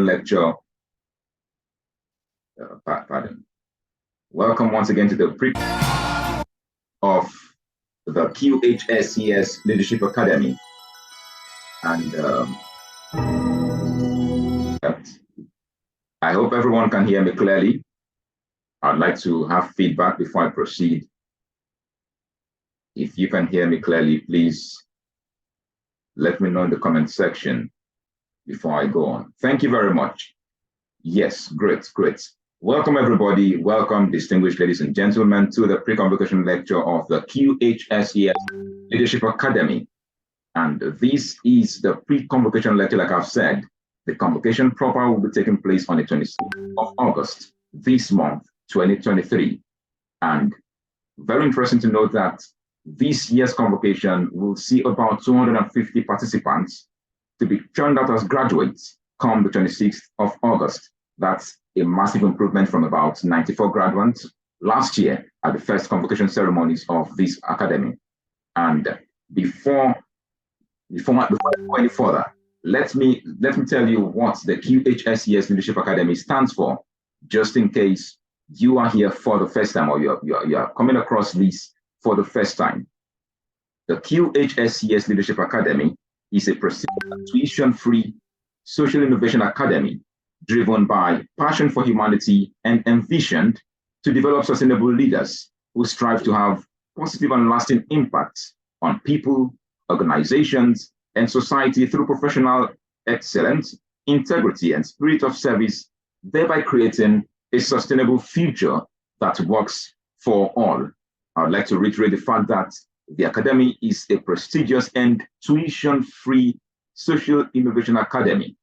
lecture. Pardon. Welcome once again to the pre of the QHSES Leadership Academy. And I hope everyone can hear me clearly. I'd like to have feedback before I proceed. If you can hear me clearly, please let me know in the comment section before I go on. Thank you very much. Yes, great. Welcome everybody. Welcome, distinguished ladies and gentlemen, to the pre-convocation lecture of the QHSES Leadership Academy. And this is the pre-convocation lecture, like I've said. The convocation proper will be taking place on the 26th of August this month, 2023. And very interesting to note that this year's convocation will see about 250 participants to be turned out as graduates come the 26th of August. That's a massive improvement from about 94 graduates last year at the first convocation ceremonies of this academy. And before I go any further, let me tell you what the QHSES Leadership Academy stands for, just in case you are here for the first time or you are coming across this for the first time. The QHSES Leadership Academy is a prestigious tuition-free social innovation academy driven by passion for humanity and envisioned to develop sustainable leaders who strive to have positive and lasting impacts on people, organizations, and society through professional excellence, integrity, and spirit of service, thereby creating a sustainable future that works for all. I would like to reiterate the fact that the Academy is a prestigious and tuition-free social innovation academy.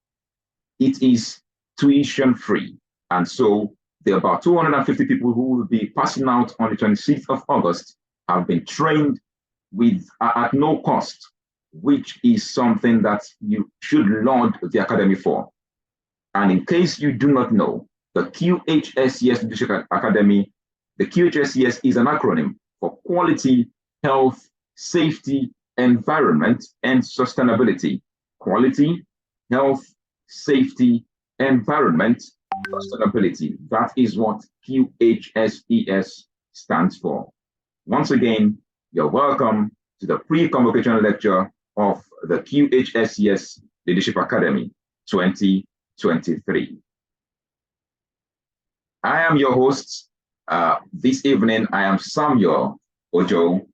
It is tuition-free. And so there are about 250 people who will be passing out on the 26th of August have been trained at no cost, which is something that you should laud the Academy for. And in case you do not know, the QHSES Leadership Academy, the QHSES is an acronym for Quality, Health, Safety, Environment, and Sustainability. Quality, Health, Safety, Environment, Sustainability. That is what QHSES stands for. Once again, you're welcome to the pre-convocation lecture of the QHSES Leadership Academy 2023. I am your host. This evening, I am Samuel Ojo.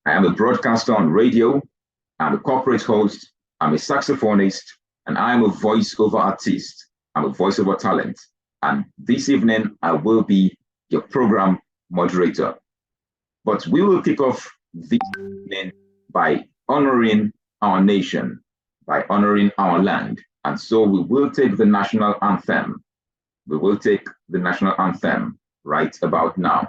I am a broadcaster on radio. I'm a corporate host. I'm a saxophonist, and I am a voiceover artist. I'm a voiceover talent. And this evening, I will be your program moderator. But we will kick off this evening by honoring our nation, by honoring our land. And so we will take the national anthem. We will take the national anthem right about now.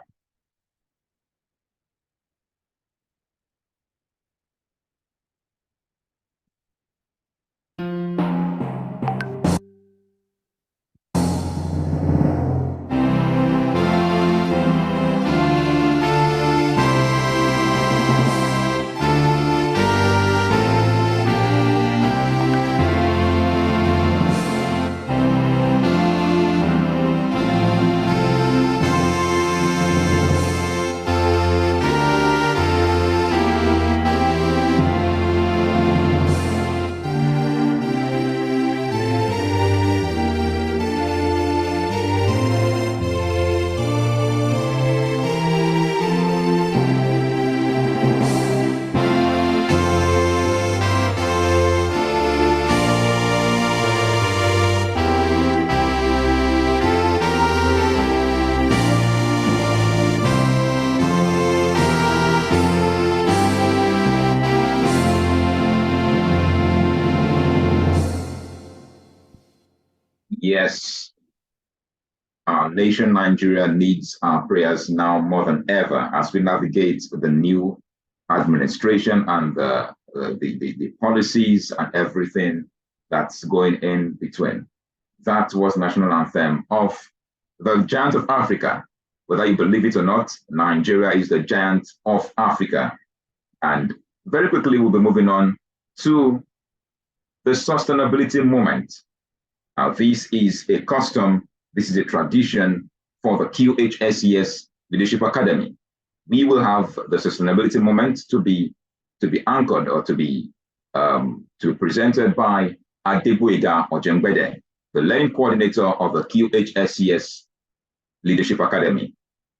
Yes, our nation, Nigeria, needs our prayers now more than ever as we navigate the new administration and the policies and everything that's going in between. That was the national anthem of the giant of Africa. Whether you believe it or not, Nigeria is the giant of Africa. And very quickly, we'll be moving on to the sustainability moment. This is a custom, this is a tradition for the QHSES Leadership Academy. We will have the sustainability moment to be anchored or to be presented by Adegboyega Ojengbede, the learning coordinator of the QHSES Leadership Academy.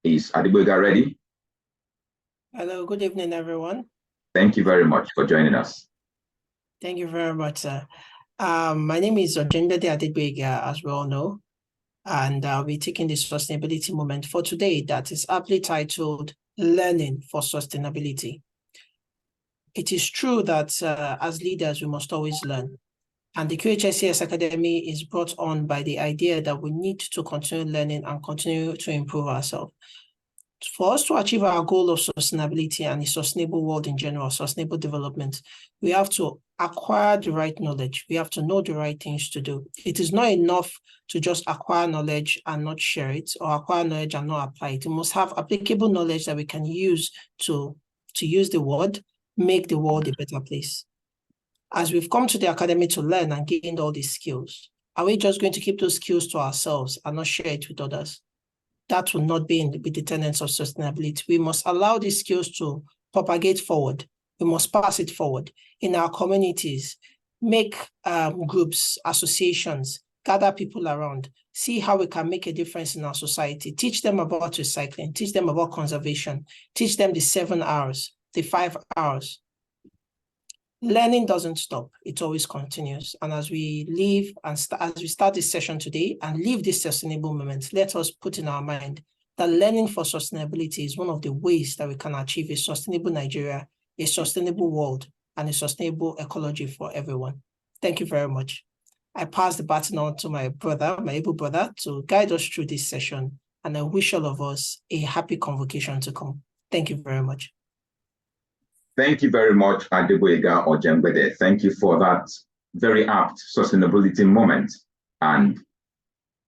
Is Adegboyega ready? Hello, good evening, everyone. Thank you very much for joining us. Thank you very much, sir. My name is Ojengbede Adegboyega, as we all know, and I'll be taking the sustainability moment for today that is aptly titled Learning for Sustainability. It is true that as leaders, we must always learn. And the QHSES Academy is brought on by the idea that we need to continue learning and continue to improve ourselves. For us to achieve our goal of sustainability and a sustainable world in general, sustainable development, we have to acquire the right knowledge. We have to know the right things to do. It is not enough to just acquire knowledge and not share it, or acquire knowledge and not apply it. We must have applicable knowledge that we can use to use the word, make the world a better place. As we've come to the academy to learn and gain all these skills, are we just going to keep those skills to ourselves and not share it with others? That will not be with the tenets of sustainability. We must allow these skills to propagate forward. We must pass it forward in our communities, make groups, associations, gather people around, see how we can make a difference in our society, teach them about recycling, teach them about conservation, teach them the 7 hours, the 5 hours. Learning doesn't stop, it always continues. And as we leave and as we start this session today and leave this sustainable moment, let us put in our mind that learning for sustainability is one of the ways that we can achieve a sustainable Nigeria, a sustainable world, and a sustainable ecology for everyone. Thank you very much. I pass the baton on to my brother, my able brother, to guide us through this session. And I wish all of us a happy convocation to come. Thank you very much. Thank you very much, Adegboyega Ojengbede. Thank you for that very apt sustainability moment. And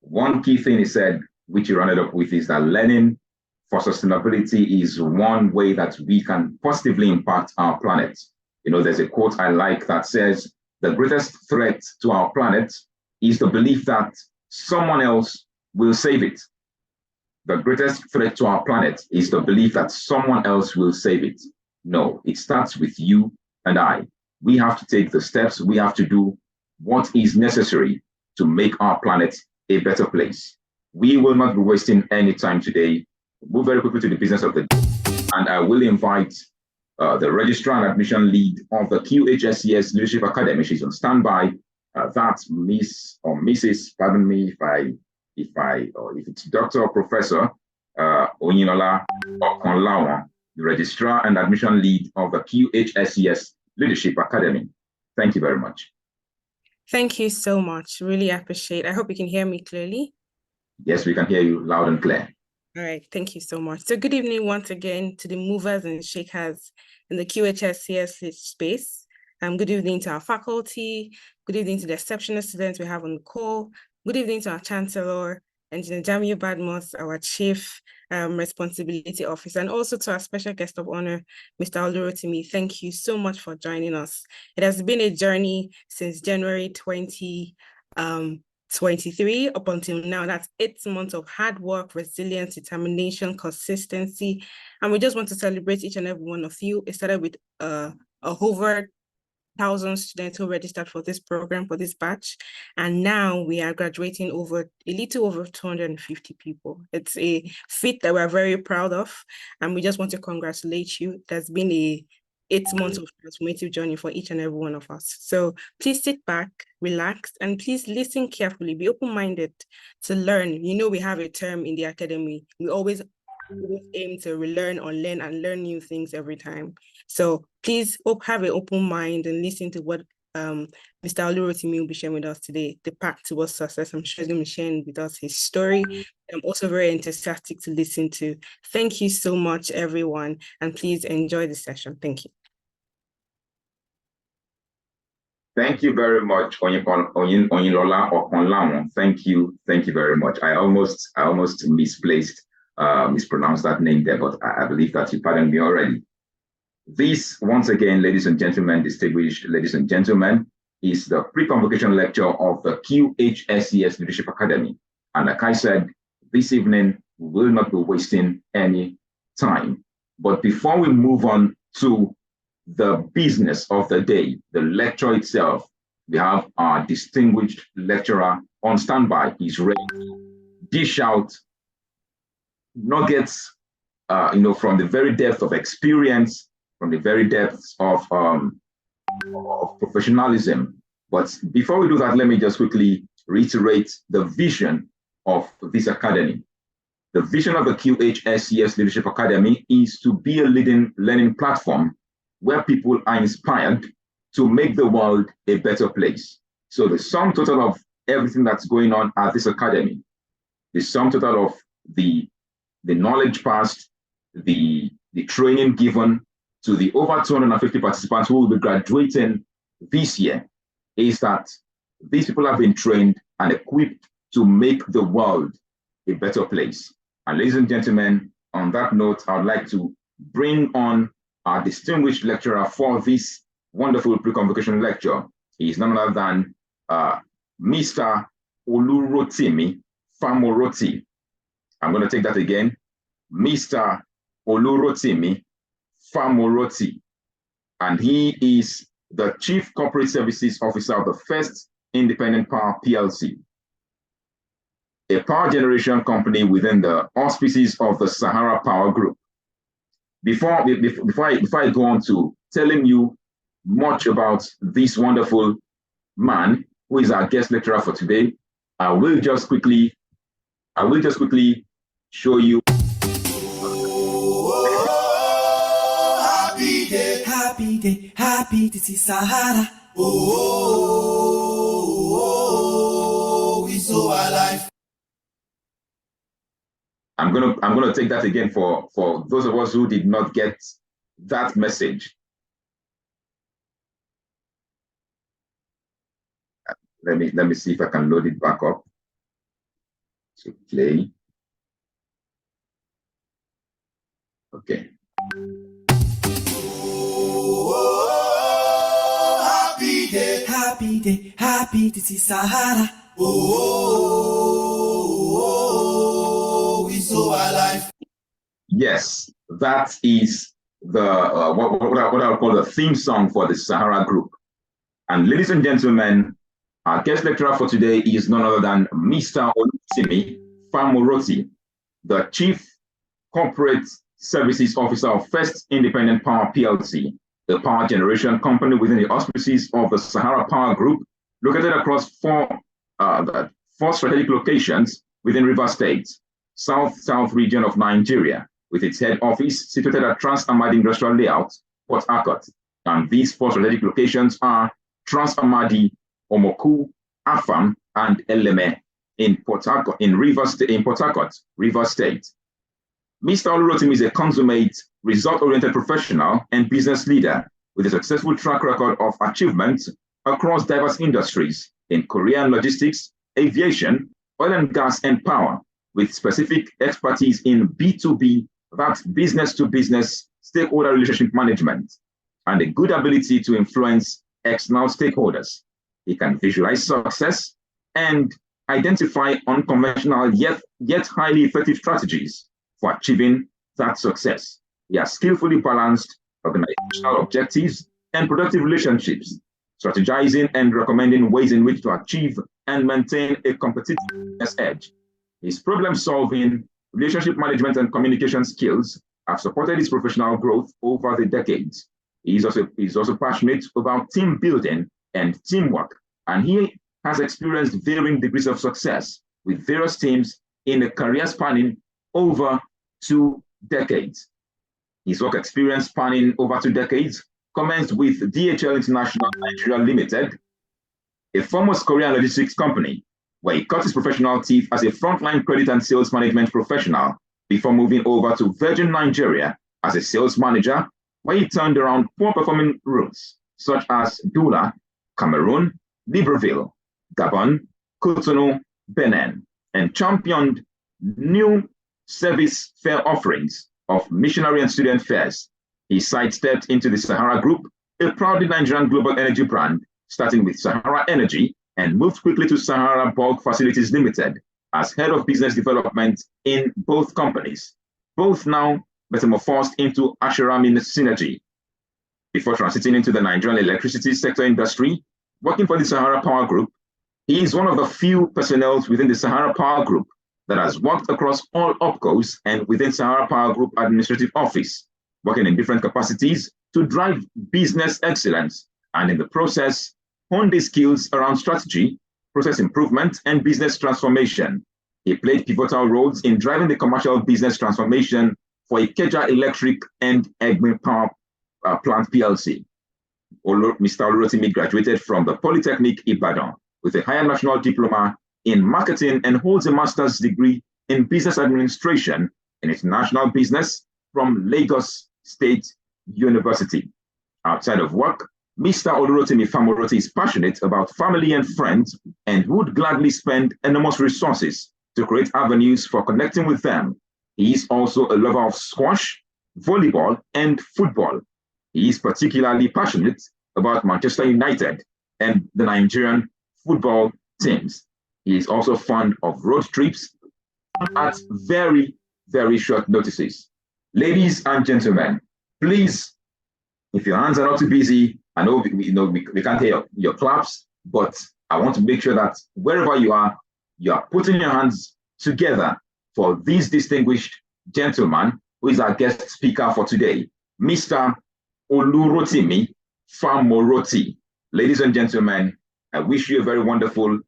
one key thing he said, which he rounded up with, is that learning for sustainability is one way that we can positively impact our planet. You know, there's a quote I like that says, the greatest threat to our planet is the belief that someone else will save it. The greatest threat to our planet is the belief that someone else will save it. No, it starts with you and I. We have to take the steps. We have to do what is necessary to make our planet a better place. We will not be wasting any time today. We'll move very quickly to the business of the day. And I will invite the registrar and admission lead of the QHSES Leadership Academy. She's on standby. That's Miss or Mrs. Pardon me if it's Dr. or Professor Oyinola Okonlawan, the registrar and admission lead of the QHSES Leadership Academy. Thank you very much. Thank you so much. Really appreciate it. I hope you can hear me clearly. Yes, we can hear you loud and clear. All right, thank you so much. So good evening once again to the movers and shakers in the QHSES space. Good evening to our faculty. Good evening to the exceptional students we have on the call. Good evening to our Chancellor, Engineer Jamiu Badmus, our Chief Responsibility Officer, and also to our special guest of honor, Mr. Olurotimi. Thank you so much for joining us. It has been a journey since January 2023 up until now. That's 8 months of hard work, resilience, determination, consistency, and we just want to celebrate each and every one of you. It started with over 1,000 students who registered for this program, for this batch. And now we are graduating a little over 250 people. It's a feat that we're very proud of. And we just want to congratulate you. There's been a 8 months of transformative journey for each and every one of us. So please sit back, relax, and please listen carefully. Be open-minded to learn. You know, we have a term in the academy. We always aim to relearn, unlearn, and learn new things every time. So please have an open mind and listen to what Mr. Olurotimi will be sharing with us today, the path towards success. I'm sure he's going to be sharing with us his story. I'm also very enthusiastic to listen to. Thank you so much, everyone, and please enjoy the session. Thank you. Thank you very much, Oyinlola Okonlawan. Thank you very much. I almost mispronounced that name there, but I believe that you pardoned me already. This, once again, ladies and gentlemen, distinguished ladies and gentlemen, is the pre-convocation lecture of the QHSES Leadership Academy. And like I said, this evening, we will not be wasting any time. But before we move on to the business of the day, the lecture itself, we have our distinguished lecturer on standby. He's ready to dish out nuggets, from the very depth of experience, from the very depths of professionalism. But before we do that, let me just quickly reiterate the vision of this academy. The vision of the QHSES Leadership Academy is to be a leading learning platform where people are inspired to make the world a better place. So the sum total of everything that's going on at this academy, the sum total of the knowledge passed, the training given to the over 250 participants who will be graduating this year, is that these people have been trained and equipped to make the world a better place. And ladies and gentlemen, on that note, I would like to bring on our distinguished lecturer for this wonderful pre-convocation lecture. He is none other than Mr. Olurotimi Famoroti. I'm going to take that again. Mr. Olurotimi Famoroti. And he is the Chief Corporate Services Officer of the First Independent Power PLC, a power generation company within the auspices of the Sahara Power Group. Before I go on to telling you much about this wonderful man who is our guest lecturer for today, I will just quickly show you. Happy day, happy day, happy to see Sahara. We so alive. I'm gonna take that again for those of us who did not get that message. Let me see if I can load it back up to play. Okay. Happy day, happy day, happy to see Sahara. We so alive. Yes, that is the what I call the theme song for the Sahara Group. And ladies and gentlemen, our guest lecturer for today is none other than Mr. Olutimi Famoroti, the Chief Corporate Services Officer of First Independent Power PLC, the power generation company within the auspices of the Sahara Power Group, located across four strategic locations within Rivers State, south region of Nigeria, with its head office situated at Trans Amadi Industrial Layout, Port Harcourt. And these four strategic locations are Trans Amadi, Omoku, Afam, and Eleme in Port Harcourt, Rivers State. Mr. Olurotim is a consummate, result-oriented professional and business leader with a successful track record of achievement across diverse industries in Korean logistics, aviation, oil and gas, and power, with specific expertise in B2B, that's business-to-business stakeholder relationship management, and a good ability to influence external stakeholders. He can visualize success and identify unconventional yet highly effective strategies for achieving that success. He has skillfully balanced organizational objectives and productive relationships, strategizing and recommending ways in which to achieve and maintain a competitive business edge. His problem-solving, relationship management, and communication skills have supported his professional growth over the decades. He's also passionate about team building and teamwork, and he has experienced varying degrees of success with various teams in a career spanning over 2 decades. His work experience spanning over 2 decades commenced with DHL International Nigeria Limited, a former Korean logistics company, where he cut his professional teeth as a frontline credit and sales management professional before moving over to Virgin Nigeria as a sales manager, where he turned around poor-performing routes such as Douala, Cameroon, Libreville, Gabon, Cotonou, Benin, and championed new service fare offerings of missionary and student fares. He sidestepped into the Sahara Group, a proudly Nigerian global energy brand starting with Sahara Energy, and moved quickly to Sahara Bulk Facilities Limited as head of business development in both companies, both now metamorphosed into Asheramin Synergy. Before transiting into the Nigerian electricity sector industry, working for the Sahara Power Group, he is one of the few personnel within the Sahara Power Group that has worked across all OPCOs and within Sahara Power Group Administrative Office, working in different capacities to drive business excellence and in the process, hone his skills around strategy, process improvement, and business transformation. He played pivotal roles in driving the commercial business transformation for Ikeja Electric and Egbe Power Plant PLC. Mr. Olurotimi graduated from the Polytechnic Ibadan with a higher national diploma in marketing and holds a master's degree in business administration and international business from Lagos State University. Outside of work, Mr. Olurotimi Famoroti is passionate about family and friends and would gladly spend enormous resources to create avenues for connecting with them. He is also a lover of squash, volleyball, and football. He is particularly passionate about Manchester United and the Nigerian football teams. He is also fond of road trips at very, very short notices. Ladies and gentlemen, please, if your hands are not too busy, I know we can't hear your claps, but I want to make sure that wherever you are putting your hands together for this distinguished gentleman who is our guest speaker for today, Mr. Olurotimi Famoroti. Ladies and gentlemen, I wish you a very wonderful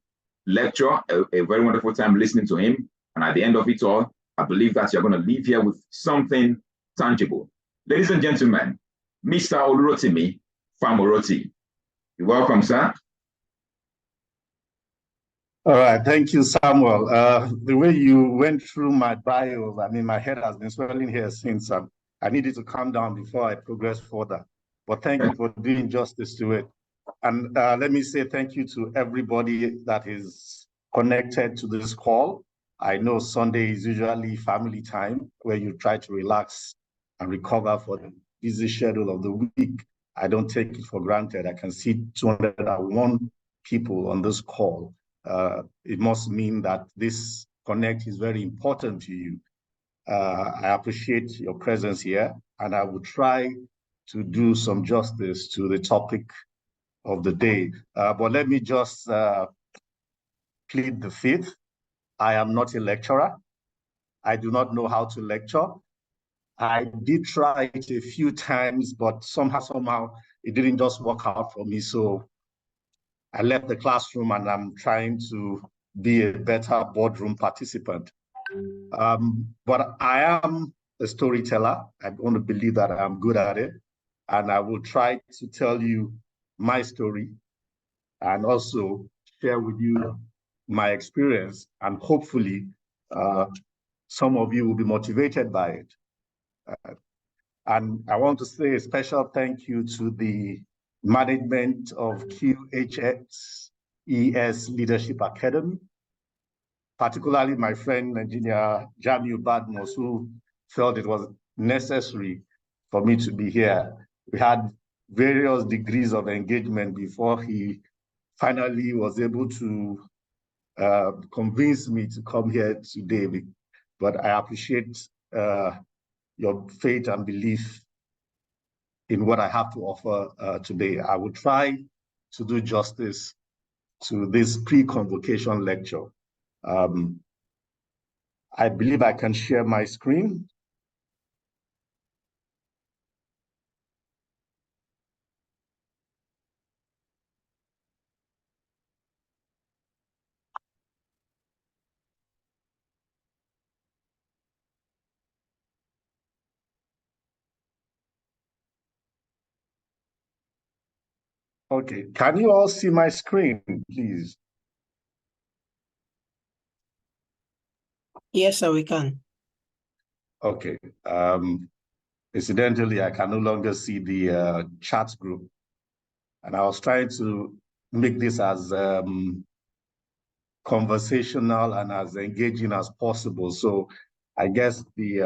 lecture, a very wonderful time listening to him. And at the end of it all, I believe that you're going to leave here with something tangible. Ladies and gentlemen, Mr. Olurotimi Famoroti. You're welcome, sir. All right, thank you, Samuel. The way you went through my bio, I mean, my head has been swelling here since I needed to calm down before I progress further. But thank you for doing justice to it. And let me say thank you to everybody that is connected to this call. I know Sunday is usually family time where you try to relax and recover for the busy schedule of the week. I don't take it for granted. I can see 201 people on this call. It must mean that this connect is very important to you. I appreciate your presence here, and I will try to do some justice to the topic of the day. But let me just plead the fifth. I am not a lecturer. I do not know how to lecture. I did try it a few times, but somehow it didn't just work out for me. So I left the classroom and I'm trying to be a better boardroom participant. But I am a storyteller. I want to believe that I'm good at it. And I will try to tell you my story and also share with you my experience. And hopefully, some of you will be motivated by it. And I want to say a special thank you to the management of QHSES Leadership Academy, particularly my friend, Engineer Jamiu Badmos, who felt it was necessary for me to be here. We had various degrees of engagement before he finally was able to convince me to come here today. But I appreciate your faith and belief in what I have to offer today. I will try to do justice to this pre-convocation lecture. I believe I can share my screen. Okay, can you all see my screen, please? Yes, sir, we can. Okay. Incidentally, I can no longer see the chat group. And I was trying to make this as conversational and as engaging as possible. So I guess the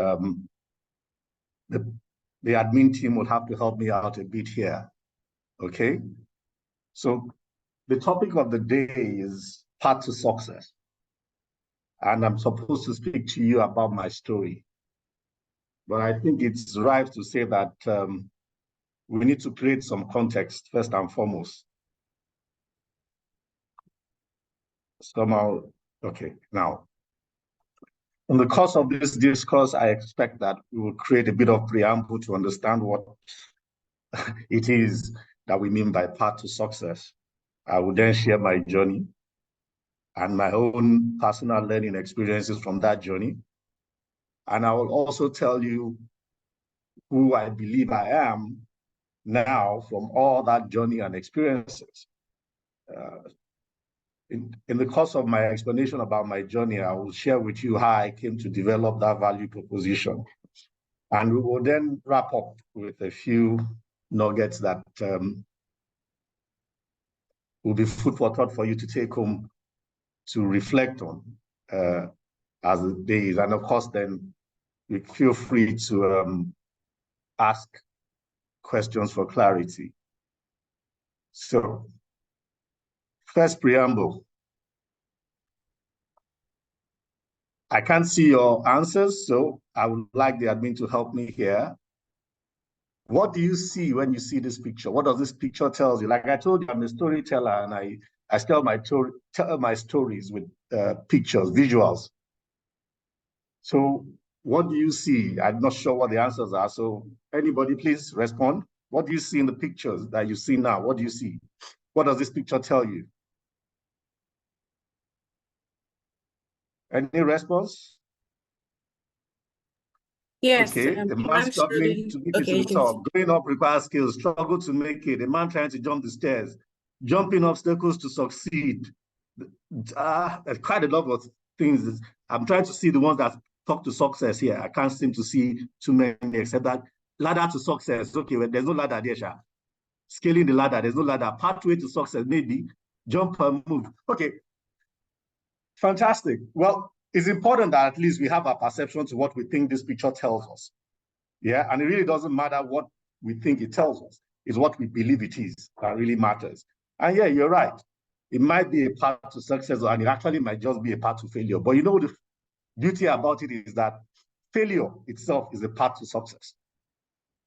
admin team would have to help me out a bit here. Okay. So The topic of the day is Path to Success. And I'm supposed to speak to you about my story. But I think it's right to say that we need to create some context first and foremost. Somehow, okay, now, in the course of this discourse, I expect that we will create a bit of preamble to understand what it is that we mean by path to success. I will then share my journey and my own personal learning experiences from that journey. And I will also tell you who I believe I am now from all that journey and experiences. In the course of my explanation about my journey, I will share with you how I came to develop that value proposition. And we will then wrap up with a few nuggets that will be food for thought for you to take home to reflect on as the days. And of course, then you feel free to ask questions for clarity. So, first preamble. I can't see your answers, so I would like the admin to help me here. What do you see when you see this picture? What does this picture tell you? Like I told you, I'm a storyteller, and I tell my stories with pictures, visuals. So what do you see? I'm not sure what the answers are. So anybody please respond. What do you see in the pictures that you see now? What do you see? What does this picture tell you? Any response? Yes. Okay, a man struggling to get to the top. Growing up requires skills, struggle to make it. A man trying to jump the stairs, jumping obstacles to succeed. Quite a lot of things. I'm trying to see the ones that talk to success here. I can't seem to see too many except that ladder to success. Okay, well, there's no ladder there, Sha. Scaling the ladder, there's no ladder. Pathway to success, maybe. Jump and move. Okay, fantastic. Well, it's important that at least we have a perception to what we think this picture tells us. Yeah, and it really doesn't matter what we think it tells us. It's what we believe it is that really matters. And yeah, you're right. It might be a path to success, and it actually might just be a path to failure. But you know, the beauty about it is that failure itself is a path to success.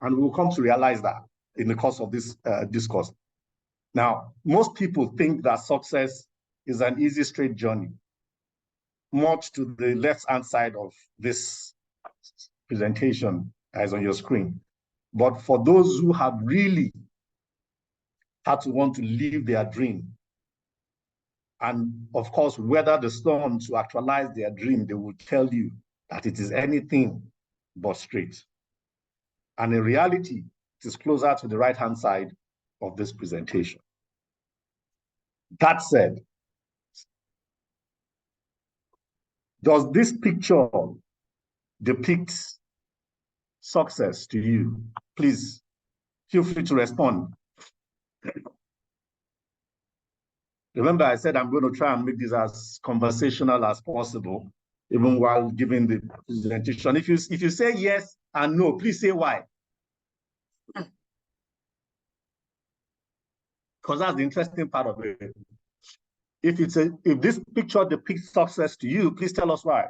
And we'll come to realize that in the course of this discourse. Now, most people think that success is an easy, straight journey, much to the left-hand side of this presentation as on your screen. But for those who have really had to want to live their dream, and of course, weather the storm to actualize their dream, they will tell you that it is anything but straight. And in reality, it is closer to the right-hand side of this presentation. That said, does this picture depict success to you? Please feel free to respond. Remember, I said I'm going to try and make this as conversational as possible, even while giving the presentation. If you say yes and no, please say why. Because that's the interesting part of it. If this picture depicts success to you, please tell us why.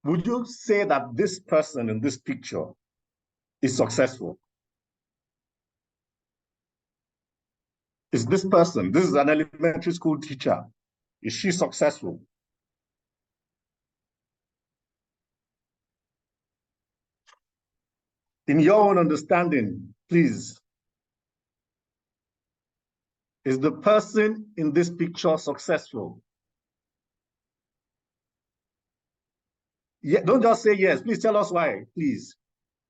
Would you say that this person in this picture is successful? Is this person, this is an elementary school teacher, is she successful? In your own understanding, please, is the person in this picture successful? Yeah, don't just say yes. Please tell us why, please.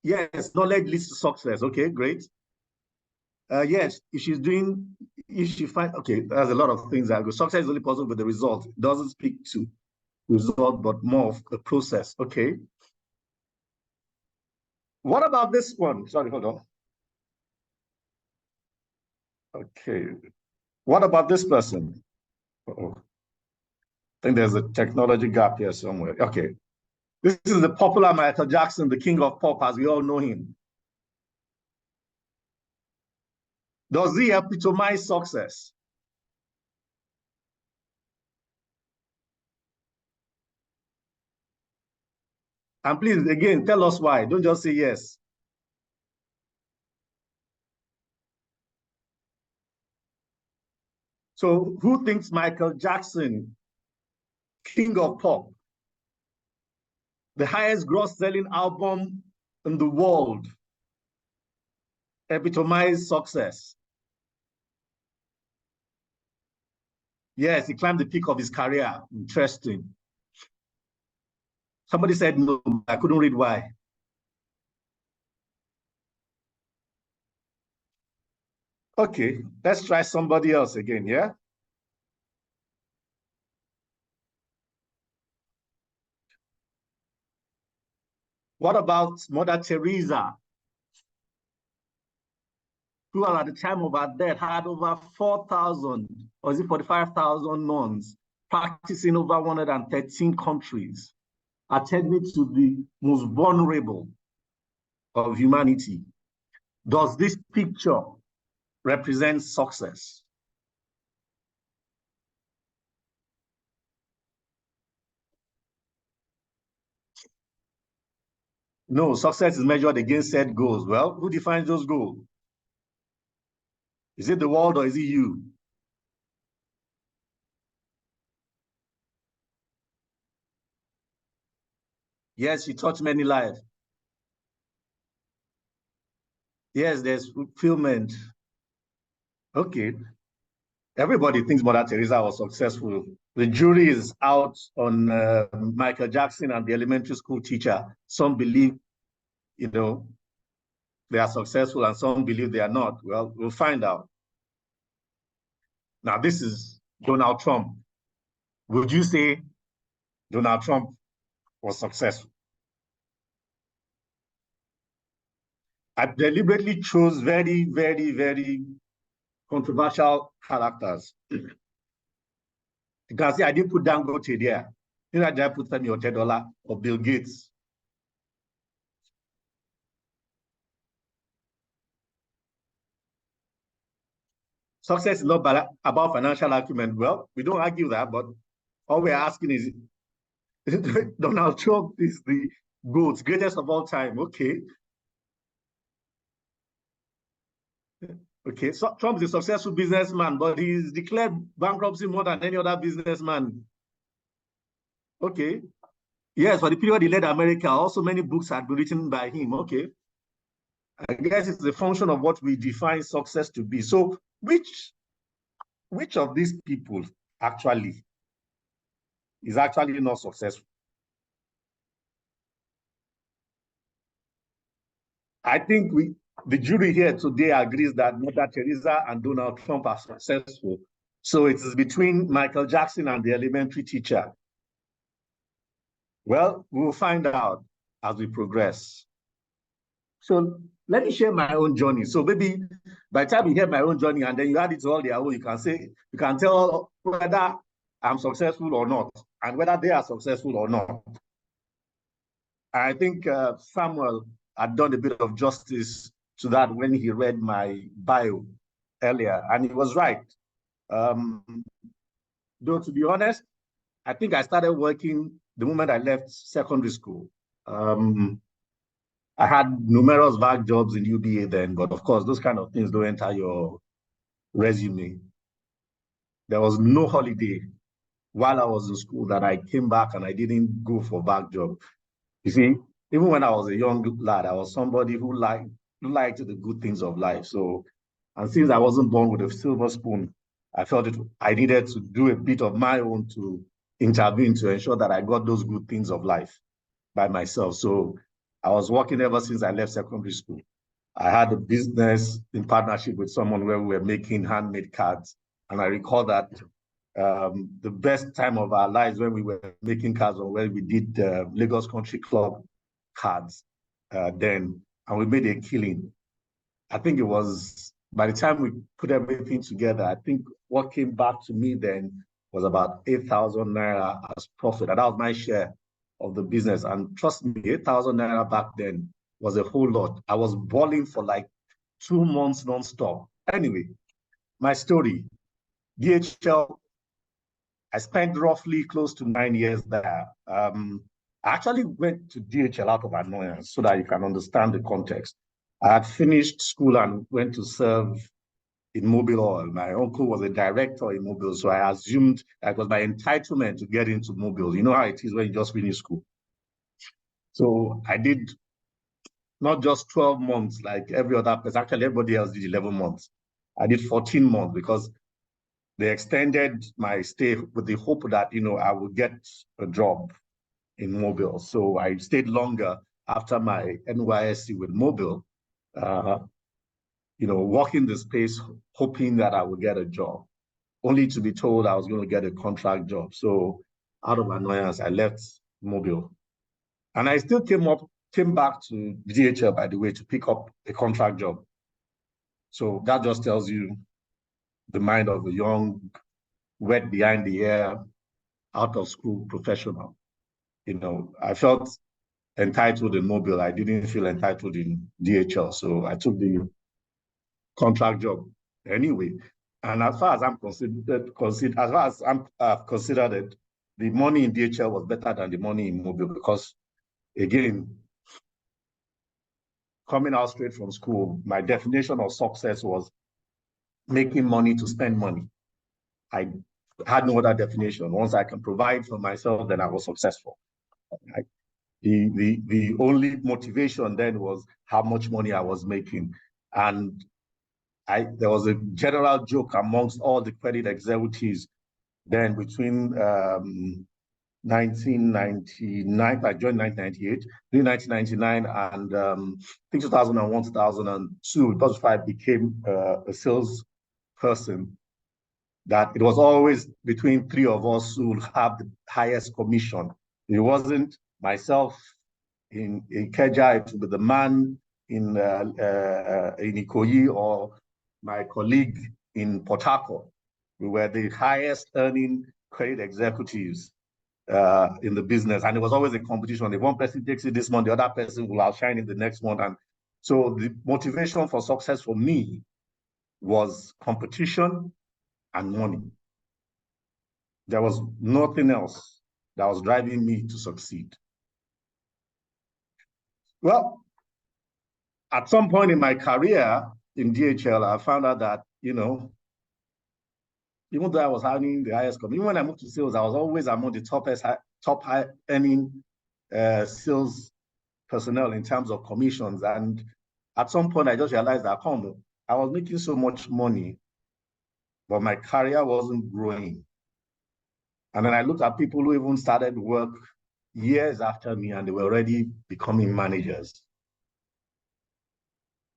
Yes, knowledge leads to success. Okay, great. Yes, if she finds, okay, there's a lot of things that go. Success is only possible with the result. It doesn't speak to result, but more of a process. Okay. What about this one? Sorry, hold on. Okay. What about this person? Uh-oh. I think there's a technology gap here somewhere. Okay. This is the popular Michael Jackson, the king of pop, as we all know him. Does he epitomize success? And please, again, tell us why. Don't just say yes. So who thinks Michael Jackson, king of pop, the highest gross-selling album in the world, epitomized success? Yes, he climbed the peak of his career. Interesting. Somebody said no, I couldn't read why. Okay, let's try somebody else again, yeah? What about Mother Teresa, who at the time of her death had over 4,000, or is it 45,000 nuns practicing over 113 countries, attending to the most vulnerable of humanity? Does this picture represent success? No, success is measured against set goals. Well, who defines those goals? Is it the world or is it you? Yes, you touch many lives. Yes, there's fulfillment. Okay. Everybody thinks Mother Teresa was successful. The jury is out on Michael Jackson and the elementary school teacher. Some believe, they are successful and some believe they are not. Well, we'll find out. Now, this is Donald Trump. Would you say Donald Trump was successful? I deliberately chose very, very, very controversial characters. You can see I didn't put Dangote there. I didn't put Femi Otedola or Bill Gates. Success is not about financial acumen. Well, we don't argue that, but all we're asking is, Donald Trump is the GOAT, greatest of all time. Okay. Okay, so Trump is a successful businessman, but he's declared bankruptcy more than any other businessman. Okay. Yes, for the period he led America, also many books had been written by him. Okay. I guess it's a function of what we define success to be. So which of these people actually is actually not successful? I think the jury here today agrees that Mother Teresa and Donald Trump are successful. So it is between Michael Jackson and the elementary teacher. Well, we'll find out as we progress. So let me share my own journey. So maybe by the time you hear my own journey and then you add it to all their own, you can tell whether I'm successful or not, and whether they are successful or not. I think Samuel had done a bit of justice to that when he read my bio earlier, and he was right. Though, to be honest, I think I started working the moment I left secondary school. I had numerous vague jobs in UBA then, but of course, those kind of things don't enter your resume. There was no holiday while I was in school that I came back and I didn't go for vague job. You see, even when I was a young lad, I was somebody who liked the good things of life. So, and since I wasn't born with a silver spoon, I felt I needed to do a bit of my own to intervene to ensure that I got those good things of life by myself. So I was working ever since I left secondary school. I had a business in partnership with someone where we were making handmade cards. And I recall that the best time of our lives when we were making cards or when we did Lagos Country Club cards then, and we made a killing. I think it was, by the time we put everything together, I think what came back to me then was about 8,000 Naira as profit. And that was my share of the business. And trust me, 8,000 Naira back then was a whole lot. I was balling for like 2 months nonstop. Anyway, my story, DHL, I spent roughly close to 9 years there. I actually went to DHL out of annoyance so that you can understand the context. I had finished school and went to serve in Mobile Oil. My uncle was a director in Mobile, so I assumed that was my entitlement to get into Mobile. You know how it is when you just finish school. So I did not just 12 months like every other person. Actually, everybody else did 11 months. I did 14 months because they extended my stay with the hope that, I would get a job in Mobile. So I stayed longer after my NYSC with Mobile, walking the space, hoping that I would get a job, only to be told I was going to get a contract job. So out of annoyance, I left Mobile. And I still came back to DHL, by the way, to pick up a contract job. So that just tells you the mind of a young, wet behind the ear, out of school professional. I felt entitled in Mobile. I didn't feel entitled in DHL. So I took the contract job anyway. And as far as I'm considered it, the money in DHL was better than the money in Mobile because, again, coming out straight from school, my definition of success was making money to spend money. I had no other definition. Once I can provide for myself, then I was successful. The only motivation then was how much money I was making. And there was a general joke amongst all the credit executives then between 1999, I joined 1998, between 1999 and I think 2001, 2002, that's why I became a sales person, that it was always between three of us who would have the highest commission. It wasn't myself in Ikeja, it would be the man in Ikoyi or my colleague in Port Harcourt. We were the highest earning credit executives in the business. And it was always a competition. If one person takes it this month, the other person will outshine it the next month. And so the motivation for success for me was competition and money. There was nothing else that was driving me to succeed. Well, at some point in my career in DHL, I found out that, even though I was having the highest commission, even when I moved to sales, I was always among the top high earning sales personnel in terms of commissions. And at some point, I just realized that I was making so much money, but my career wasn't growing. And then I looked at people who even started work years after me, and they were already becoming managers.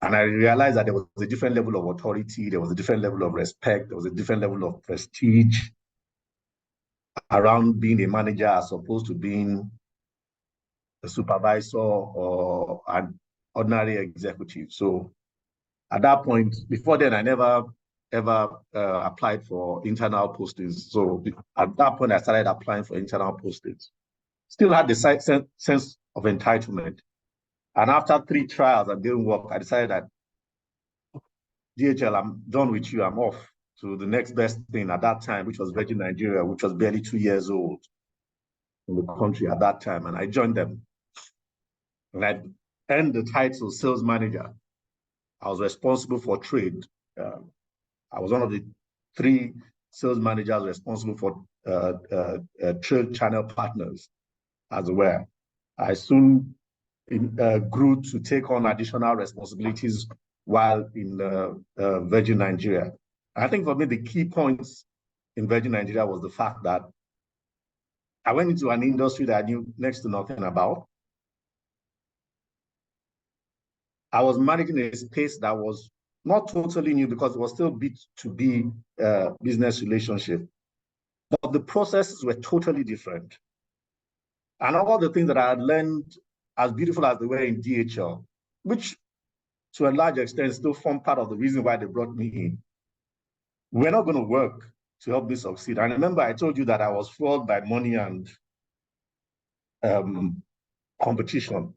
And I realized that there was a different level of authority, there was a different level of respect, there was a different level of prestige around being a manager as opposed to being a supervisor or an ordinary executive. So at that point, before then, I never ever applied for internal postings. So at that point, I started applying for internal postings. Still had the sense of entitlement. And after 3 trials that didn't work, I decided that DHL, I'm done with you, I'm off to the next best thing at that time, which was Virgin Nigeria, which was barely 2 years old in the country at that time. And I joined them. And I earned the title sales manager. I was responsible for trade. I was one of the 3 sales managers responsible for trade channel partners as well. I soon grew to take on additional responsibilities while in Virgin Nigeria. I think for me, the key points in Virgin Nigeria was the fact that I went into an industry that I knew next to nothing about. I was managing a space that was not totally new because it was still B2B business relationship, but the processes were totally different. And all the things that I had learned, as beautiful as they were in DHL, which to a large extent still form part of the reason why they brought me in, we're not going to work to help me succeed. And remember, I told you that I was fueled by money and competition.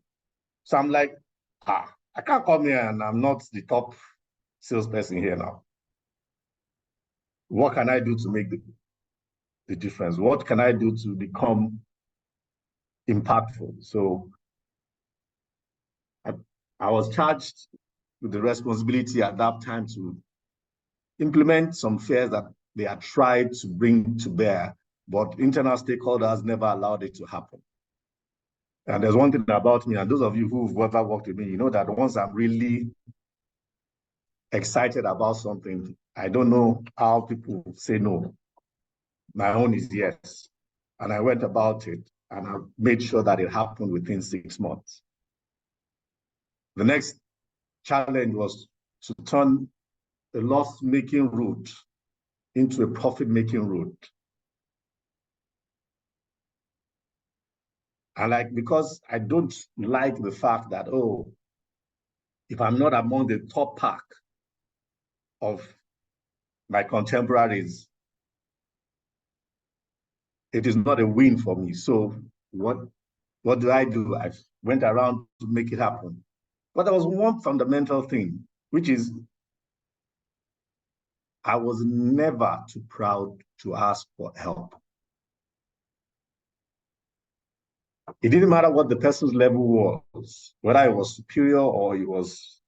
So I'm like, I can't come here and I'm not the top salesperson here now. What can I do to make the difference? What can I do to become impactful? So I was charged with the responsibility at that time to implement some fears that they had tried to bring to bear, but internal stakeholders never allowed it to happen. And there's one thing about me, and those of you who've ever worked with me, you know that once I'm really excited about something, I don't know how people say no. My own is yes. And I went about it and I made sure that it happened within 6 months. The next challenge was to turn a loss-making route into a profit-making route. And because I don't like the fact that, oh, if I'm not among the top pack of my contemporaries, it is not a win for me. So what do? I went around to make it happen. But there was one fundamental thing, which is I was never too proud to ask for help. It didn't matter what the person's level was, whether it was superior or it was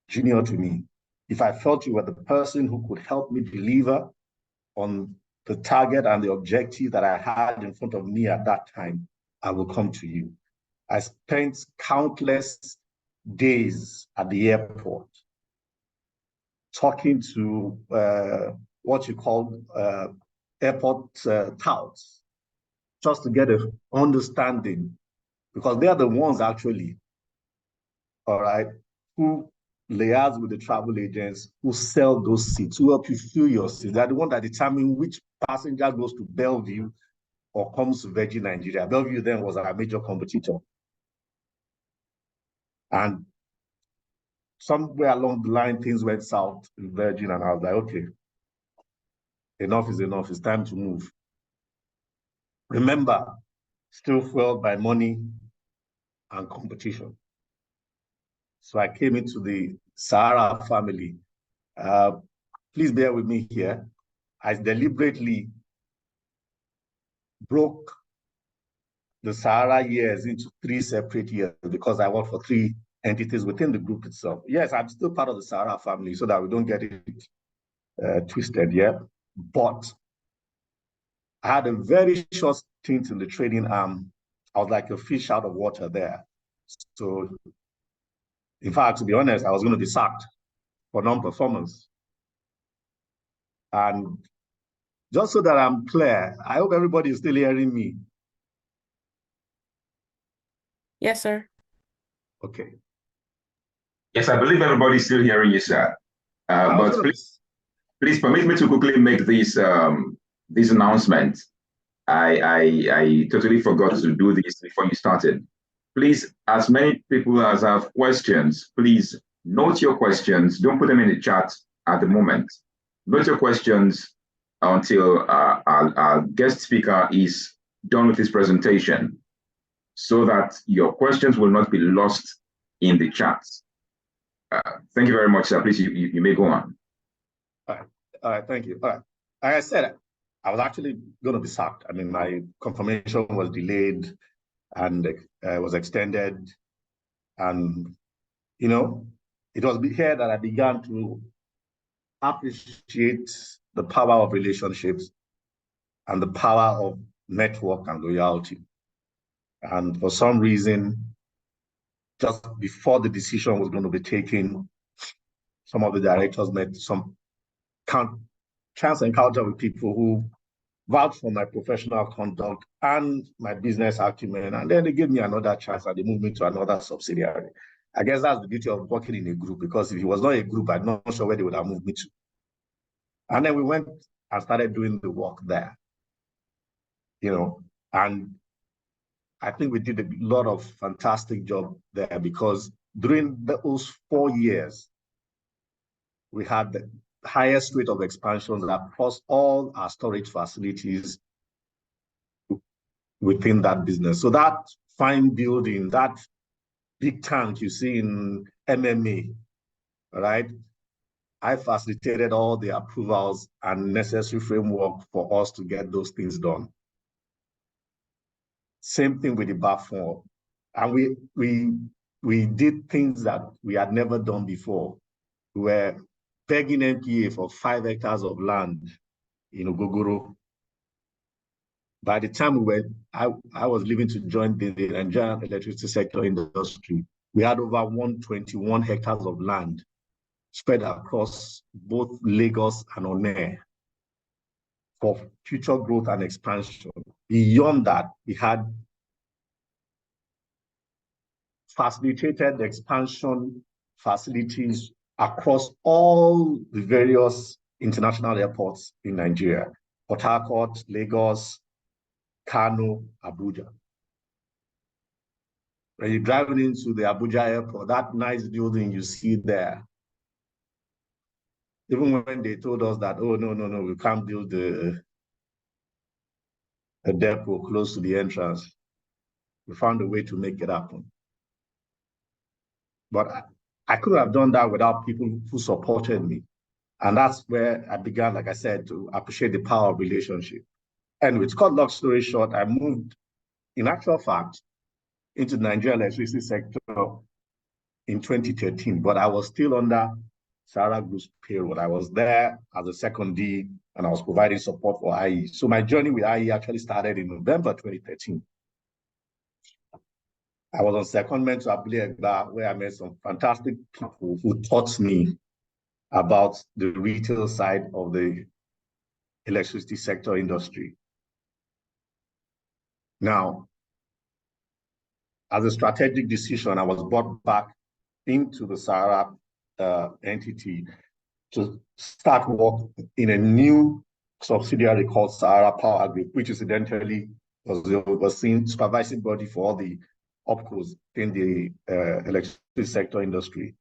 junior to me. If I felt you were the person who could help me deliver on the target and the objective that I had in front of me at that time, I will come to you. I spent countless days at the airport talking to what you call airport touts, just to get an understanding, because they are the ones actually, all right, who liaise with the travel agents, who sell those seats, who help you fill your seats. They're the ones that determine which passenger goes to Bellevue or comes to Virgin Nigeria. Bellevue then was our major competitor. And somewhere along the line, things went south in Virgin, and I was like, okay, enough is enough. It's time to move. Remember, still fueled by money and competition. So I came into the Sahara family. Please bear with me here. I deliberately broke the Sahara years into 3 separate years because I work for 3 entities within the group itself. Yes, I'm still part of the Sahara family so that we don't get it twisted yet. But I had a very short stint in the trading arm. I was like a fish out of water there. So, in fact, to be honest, I was going to be sacked for non-performance. And just so that I'm clear, I hope everybody is still hearing me. Yes, sir. Okay. Yes, I believe everybody's still hearing you, sir. But please permit me to quickly make this announcement. I totally forgot to do this before you started. Please, as many people as have questions, please note your questions. Don't put them in the chat at the moment. Note your questions until our guest speaker is done with his presentation, so that your questions will not be lost in the chat. Thank you very much, sir. Please, you may go on. All right, thank you. All right. Like I said, I was actually going to be sacked. I mean, my confirmation was delayed and was extended. And, you know, it was here that I began to appreciate the power of relationships and the power of network and loyalty. And for some reason, just before the decision was going to be taken, some of the directors met some chance encounter with people who vouched for my professional conduct and my business acumen, and then they gave me another chance and they moved me to another subsidiary. I guess that's the beauty of working in a group, because if it was not a group, I'm not sure where they would have moved me to. And then we went and started doing the work there, you know, and I think we did a lot of fantastic job there, because during those 4 years, we had the highest rate of expansions across all our storage facilities within that business. So that fine building, that big tank you see in MMA, right? I facilitated all the approvals and necessary framework for us to get those things done. Same thing with the BAFOR. And we did things that we had never done before. We were begging NPA for 5 hectares of land in Ogogoro. By the time I was leaving to join the Nigerian electricity sector industry, we had over 121 hectares of land spread across both Lagos and Onne for future growth and expansion. Beyond that, we had facilitated expansion facilities across all the various international airports in Nigeria: Port Harcourt, Lagos, Kano, Abuja. When you're driving into the Abuja airport, that nice building you see there, even when they told us that, oh, no, we can't build a depot close to the entrance, we found a way to make it happen. But I could have done that without people who supported me. And that's where I began, like I said, to appreciate the power of relationship. And to cut long story short, I moved, in actual fact, into the Nigerian electricity sector in 2013, but I was still under Sahara Group's payroll. I was there as a second D, and I was providing support for IE. So my journey with IE actually started in November 2013. I was on secondment to Abule Egba, where I met some fantastic people who taught me about the retail side of the electricity sector industry. Now, as a strategic decision, I was brought back into the Sahara entity to start work in a new subsidiary called Sahara Power Group, which incidentally was the overseeing supervising body for all the OPCOs in the electricity sector industry.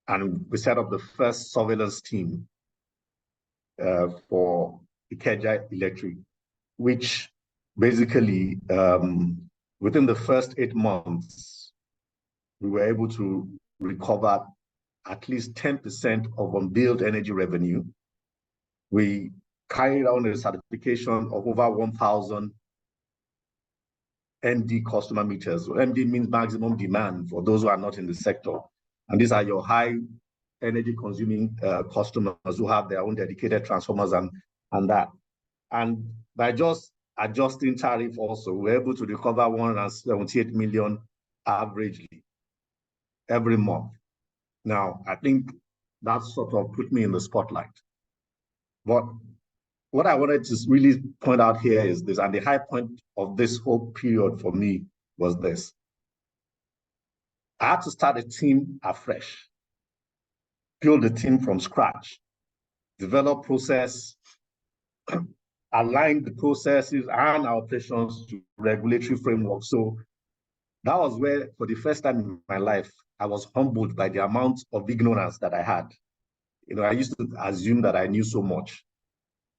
And we set up the first surveillance team for Ikeja Electric, which basically, within the first 8 months, we were able to recover at least 10% of unbilled energy revenue. We carried out a certification of over 1,000 MD customer meters. MD means maximum demand for those who are not in the sector. And these are your high energy consuming customers who have their own dedicated transformers and that. And by just adjusting tariff also, we were able to recover 178 million averagely every month. Now, I think that sort of put me in the spotlight. But what I wanted to really point out here is this, and the high point of this whole period for me was this. I had to start a team afresh, build a team from scratch, develop process, align the processes and our operations to regulatory framework. So that was where, for the first time in my life, I was humbled by the amount of ignorance that I had. You know, I used to assume that I knew so much.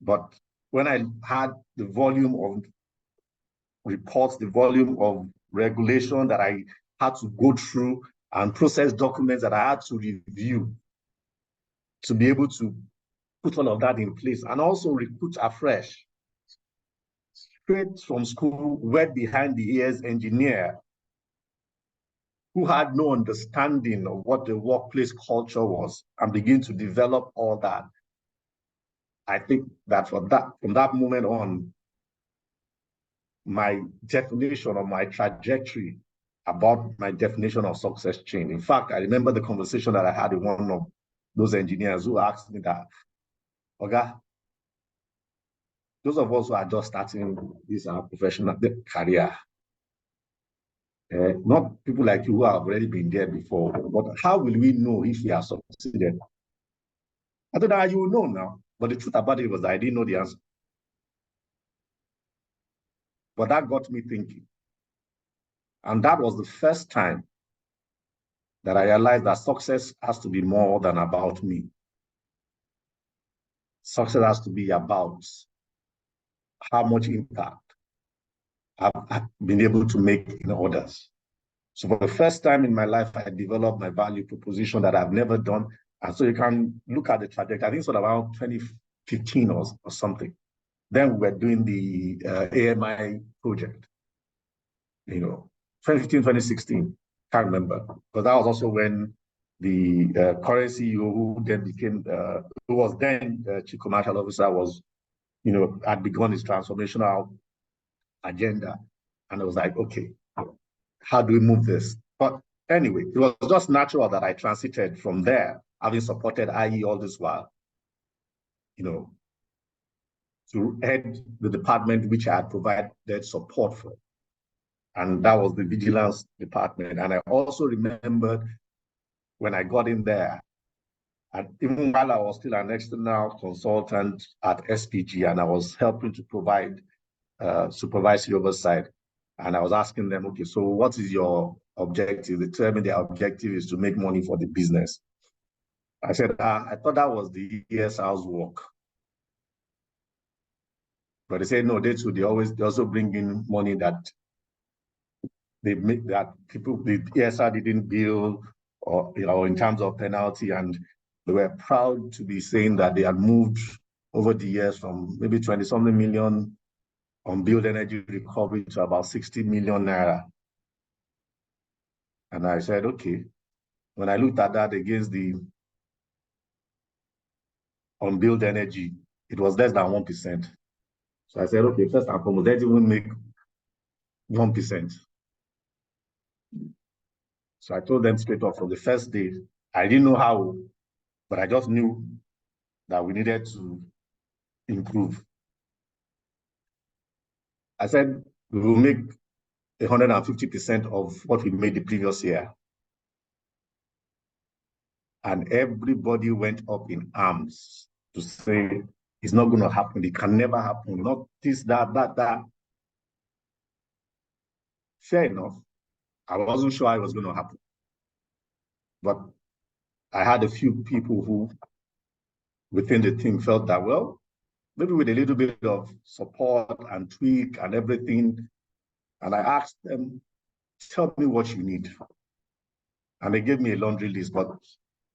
But when I had the volume of reports, the volume of regulation that I had to go through and process documents that I had to review to be able to put all of that in place and also recruit afresh, straight from school, wet behind the ears engineer who had no understanding of what the workplace culture was and begin to develop all that. I think that from that moment on, my definition of my trajectory about my definition of success changed. In fact, I remember the conversation that I had with one of those engineers who asked me that, Oga, those of us who are just starting this professional career, not people like you who have already been there before, but how will we know if we are succeeded? I don't know how you will know now, but the truth about it was that I didn't know the answer. But that got me thinking. And that was the first time that I realized that success has to be more than about me. Success has to be about how much impact I've been able to make in others. So for the first time in my life, I developed my value proposition that I've never done. And so you can look at the trajectory. I think it's around 2015 or something. Then we were doing the AMI project, 2015, 2016, can't remember. But that was also when the current CEO, who then became, who was then Chief Commercial Officer, was, had begun his transformational agenda. And I was like, okay, how do we move this? But anyway, it was just natural that I transited from there, having supported IE all this while, to head the department which I had provided support for. And that was the vigilance department. And I also remembered when I got in there, and even while I was still an external consultant at SPG, and I was helping to provide supervisory oversight, and I was asking them, okay, so what is your objective? They told me their objective is to make money for the business. I said, I thought that was the ESR's work. But they said, no, they also bring in money that they make, that people, the ESR didn't bill, or, in terms of penalty. And they were proud to be saying that they had moved over the years from maybe 20-something million on build energy recovery to about 60 million naira. And I said, okay. When I looked at that against the on build energy, it was less than 1%. So I said, okay, first and foremost, let's even make 1%. So I told them straight off from the first day. I didn't know how, but I just knew that we needed to improve. I said, we will make 150% of what we made the previous year. And everybody went up in arms to say, it's not going to happen. It can never happen. Not this, that. Fair enough. I wasn't sure it was going to happen. But I had a few people who, within the team, felt that, well, maybe with a little bit of support and tweak and everything. And I asked them, tell me what you need. And they gave me a laundry list, but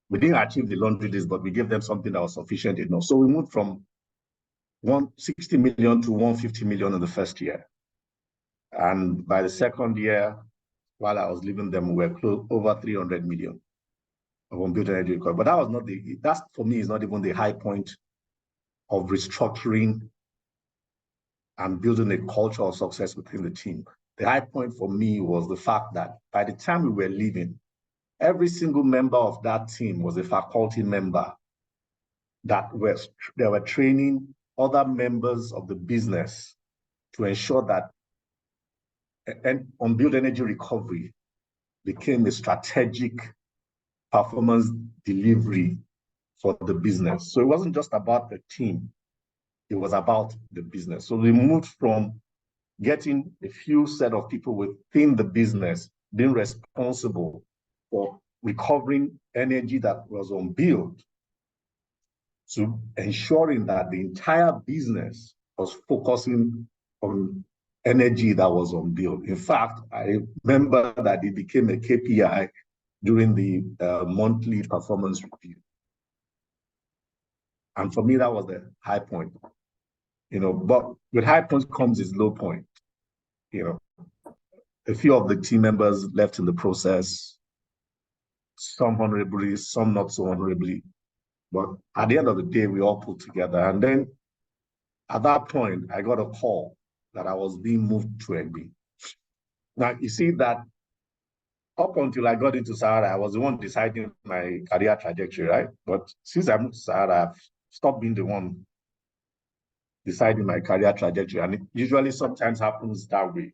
we didn't achieve the laundry list, but we gave them something that was sufficient enough. So we moved from 160 million to 150 million in the first year. And by the second year, while I was leaving them, we were close over 300 million of unbuilt energy recovery. But that was not that's for me is not even the high point of restructuring and building a culture of success within the team. The high point for me was the fact that by the time we were leaving, every single member of that team was a faculty member that they were training other members of the business to ensure that unbuilt energy recovery became a strategic performance delivery for the business. So it wasn't just about the team, it was about the business. So we moved from getting a few set of people within the business being responsible for recovering energy that was unbuilt to ensuring that the entire business was focusing on energy that was unbuilt. In fact, I remember that it became a KPI during the monthly performance review. And for me, that was the high point. But with high points comes its low point. A few of the team members left in the process, some honorably, some not so honorably. But at the end of the day, we all pulled together. And then at that point, I got a call that I was being moved to Egbe. Now, you see that up until I got into Sahara, I was the one deciding my career trajectory, right? But since I moved to Sahara, I've stopped being the one deciding my career trajectory. And it usually sometimes happens that way.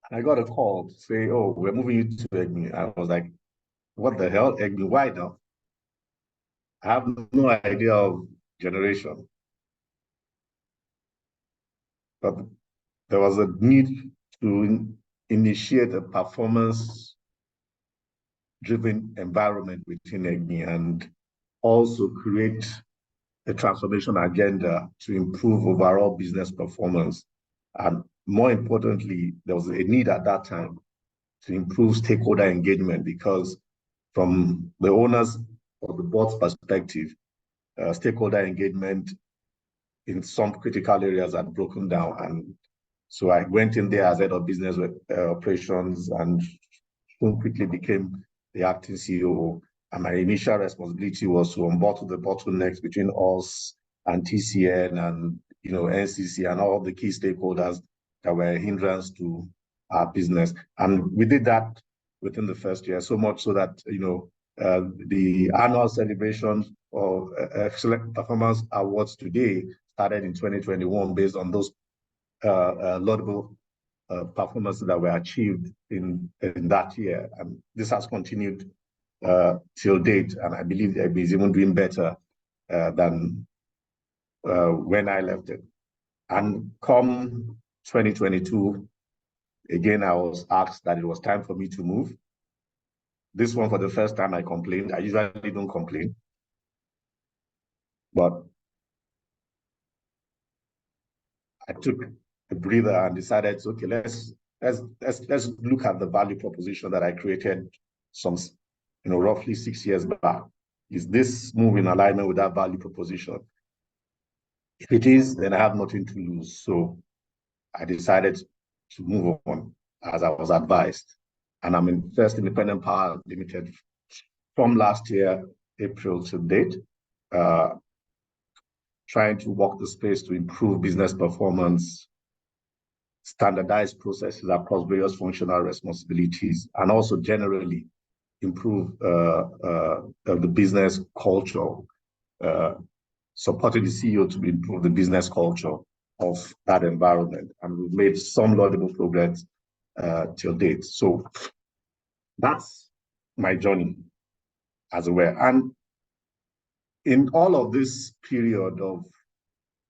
And I got a call to say, oh, we're moving you to Egbe. I was like, what the hell, Egbe? Why now? I have no idea of generation. But there was a need to initiate a performance-driven environment within Egbe and also create a transformation agenda to improve overall business performance. And more importantly, there was a need at that time to improve stakeholder engagement, because from the owners or the board's perspective, stakeholder engagement in some critical areas had broken down. And so I went in there as head of business operations and soon quickly became the acting CEO. And my initial responsibility was to unbottle the bottlenecks between us and TCN and NCC and all the key stakeholders that were a hindrance to our business. And we did that within the first year, so much so that the annual celebration of Excellent Performance Awards today started in 2021 based on those laudable performances that were achieved in that year. And this has continued till date, and I believe it is even doing better than when I left it. And come 2022, again, I was asked that it was time for me to move. This one, for the first time, I complained. I usually don't complain, but I took a breather and decided, okay, let's look at the value proposition that I created some, roughly 6 years back. Is this move in alignment with that value proposition? If it is, then I have nothing to lose. So I decided to move on as I was advised. And I'm in First Independent Power Limited from last year, April to date, trying to walk the space to improve business performance, standardize processes across various functional responsibilities, and also generally improve the business culture, supporting the CEO to improve the business culture of that environment. And we've made some laudable progress till date. So that's my journey, as it were. And in all of this period of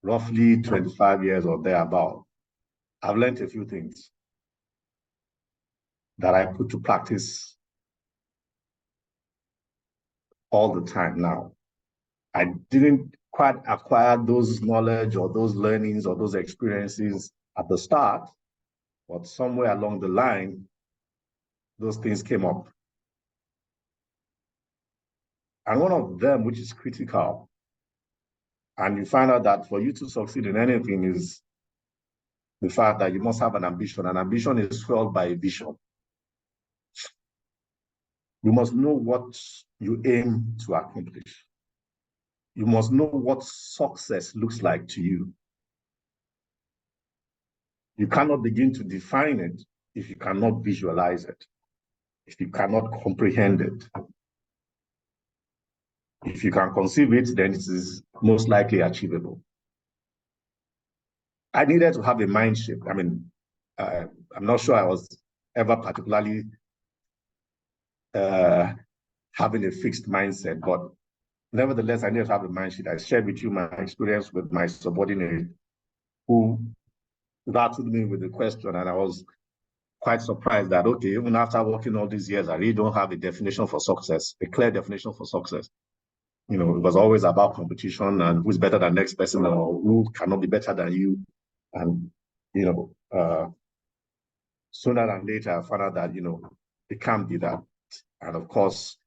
roughly 25 years or thereabout, I've learned a few things that I put to practice all the time now. I didn't quite acquire those knowledge or those learnings or those experiences at the start, but somewhere along the line, those things came up. And one of them, which is critical, and you find out that for you to succeed in anything, is the fact that you must have an ambition. And ambition is fueled by a vision. You must know what you aim to accomplish. You must know what success looks like to you. You cannot begin to define it if you cannot visualize it, if you cannot comprehend it. If you can conceive it, then it is most likely achievable. I needed to have a mind shift. I mean, I'm not sure I was ever particularly having a fixed mindset, but nevertheless, I needed to have a mind shift. I shared with you my experience with my subordinate who rattled me with the question, and I was quite surprised that, okay, even after working all these years, I really don't have a definition for success, a clear definition for success. It was always about competition and who's better than the next person or who cannot be better than you. And, sooner than later, I found out that, it can't be that. And of course,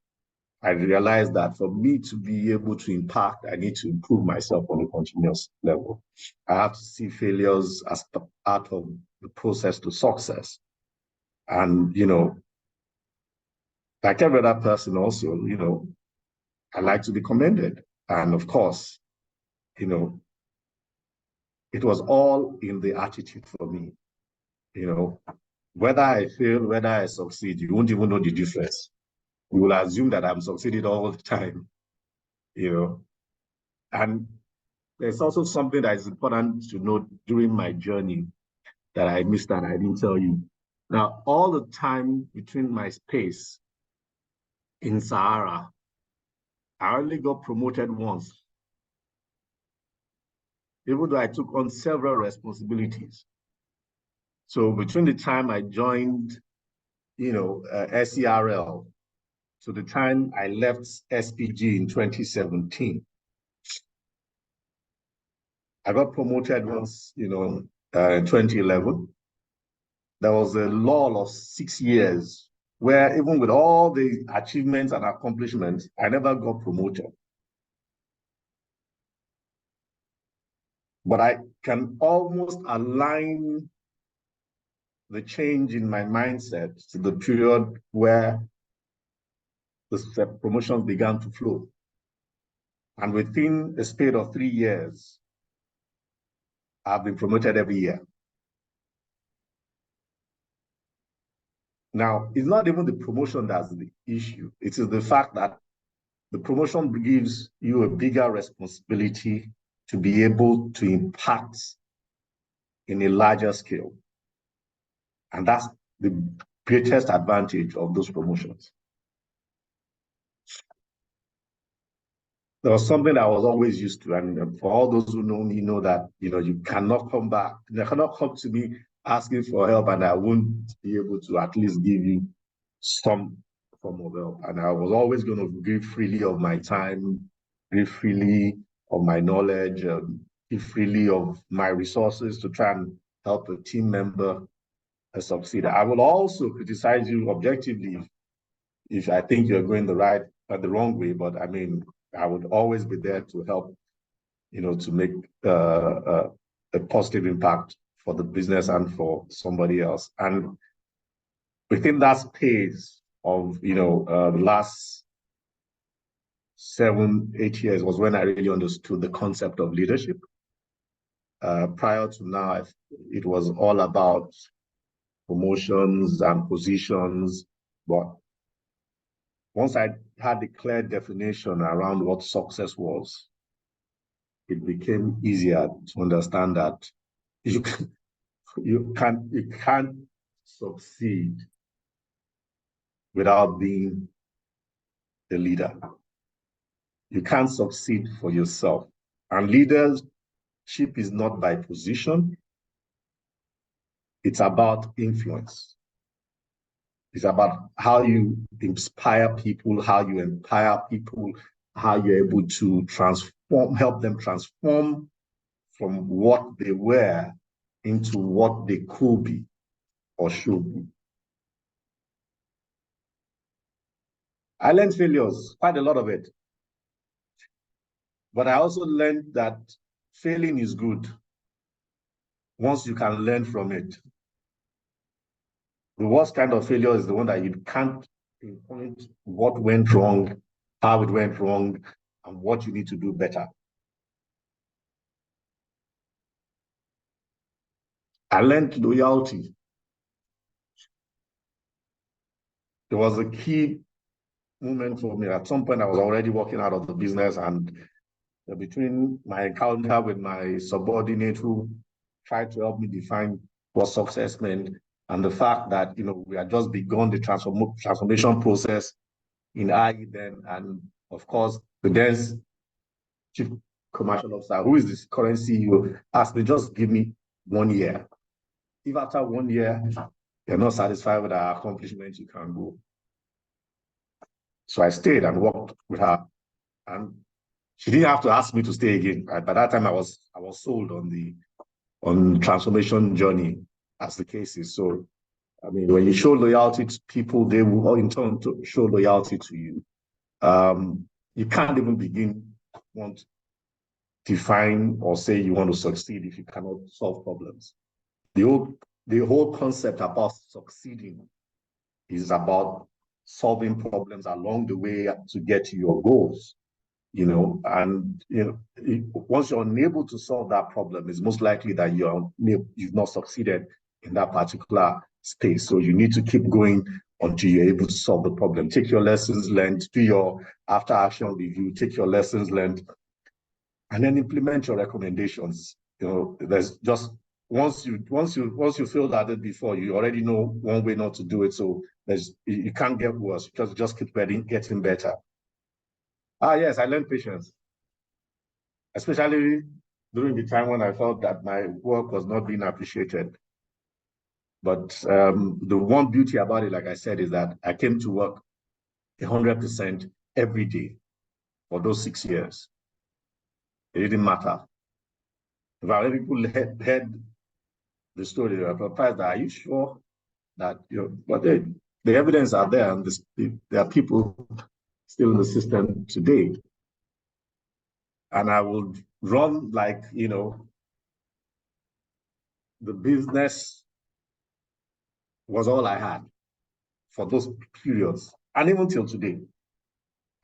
I realized that for me to be able to impact, I need to improve myself on a continuous level. I have to see failures as part of the process to success. And, like every other person also, I like to be commended. And of course, it was all in the attitude for me. Whether I fail, whether I succeed, you won't even know the difference. You will assume that I'm succeeding all the time, And there's also something that is important to know during my journey that I missed and I didn't tell you. Now, all the time between my space in Sahara, I only got promoted once, even though I took on several responsibilities. So between the time I joined, SERL to the time I left SPG in 2017, I got promoted once, in 2011. There was a lull of 6 years where even with all the achievements and accomplishments, I never got promoted. But I can almost align the change in my mindset to the period where the promotions began to flow. And within a span of 3 years, I've been promoted every year. Now, it's not even the promotion that's the issue. It is the fact that the promotion gives you a bigger responsibility to be able to impact in a larger scale. And that's the greatest advantage of those promotions. There was something I was always used to, and for all those who know me know that, you cannot come back. You cannot come to me asking for help and I won't be able to at least give you some form of help. And I was always going to give freely of my time, give freely of my knowledge, give freely of my resources to try and help a team member succeed. I will also criticize you objectively if I think you're going the wrong way, but I mean, I would always be there to help, to make a positive impact for the business and for somebody else. And within that space of, the last 7-8 years was when I really understood the concept of leadership. Prior to now, it was all about promotions and positions, but once I had a clear definition around what success was, it became easier to understand that you can't succeed without being a leader. You can't succeed for yourself. And leadership is not by position. It's about influence. It's about how you inspire people, how you empower people, how you're able to help them transform from what they were into what they could be or should be. I learned failures, quite a lot of it. But I also learned that failing is good once you can learn from it. The worst kind of failure is the one that you can't pinpoint what went wrong, how it went wrong, and what you need to do better. I learned loyalty. It was a key moment for me. At some point, I was already working out of the business, and between my encounter with my subordinate who tried to help me define what success meant, and the fact that we had just begun the transformation process in IE then, and of course the then chief commercial officer, who is this current CEO, asked me, just give me 1 year. If after 1 year you're not satisfied with our accomplishments, you can go. So I stayed and worked with her, and she didn't have to ask me to stay again. By that time, I was sold on the transformation journey, as the case is. So, I mean, when you show loyalty to people, they will in turn to show loyalty to you. You can't even begin to define or say you want to succeed if you cannot solve problems. The whole concept about succeeding is about solving problems along the way to get to your goals. And once you're unable to solve that problem, it's most likely that you've not succeeded in that particular space. So you need to keep going until you're able to solve the problem. Take your lessons learned, do your after action review, take your lessons learned, and then implement your recommendations. There's just once you failed at it before, you already know one way not to do it. So you can't get worse because you just keep getting better. Yes, I learned patience, especially during the time when I felt that my work was not being appreciated. But the one beauty about it, like I said, is that I came to work 100% every day for those 6 years. It didn't matter. If other people heard the story, they were surprised that, are you sure that, but the evidence are there, and there are people still in the system today. And I would run like, you know, the business was all I had for those periods, and even till today.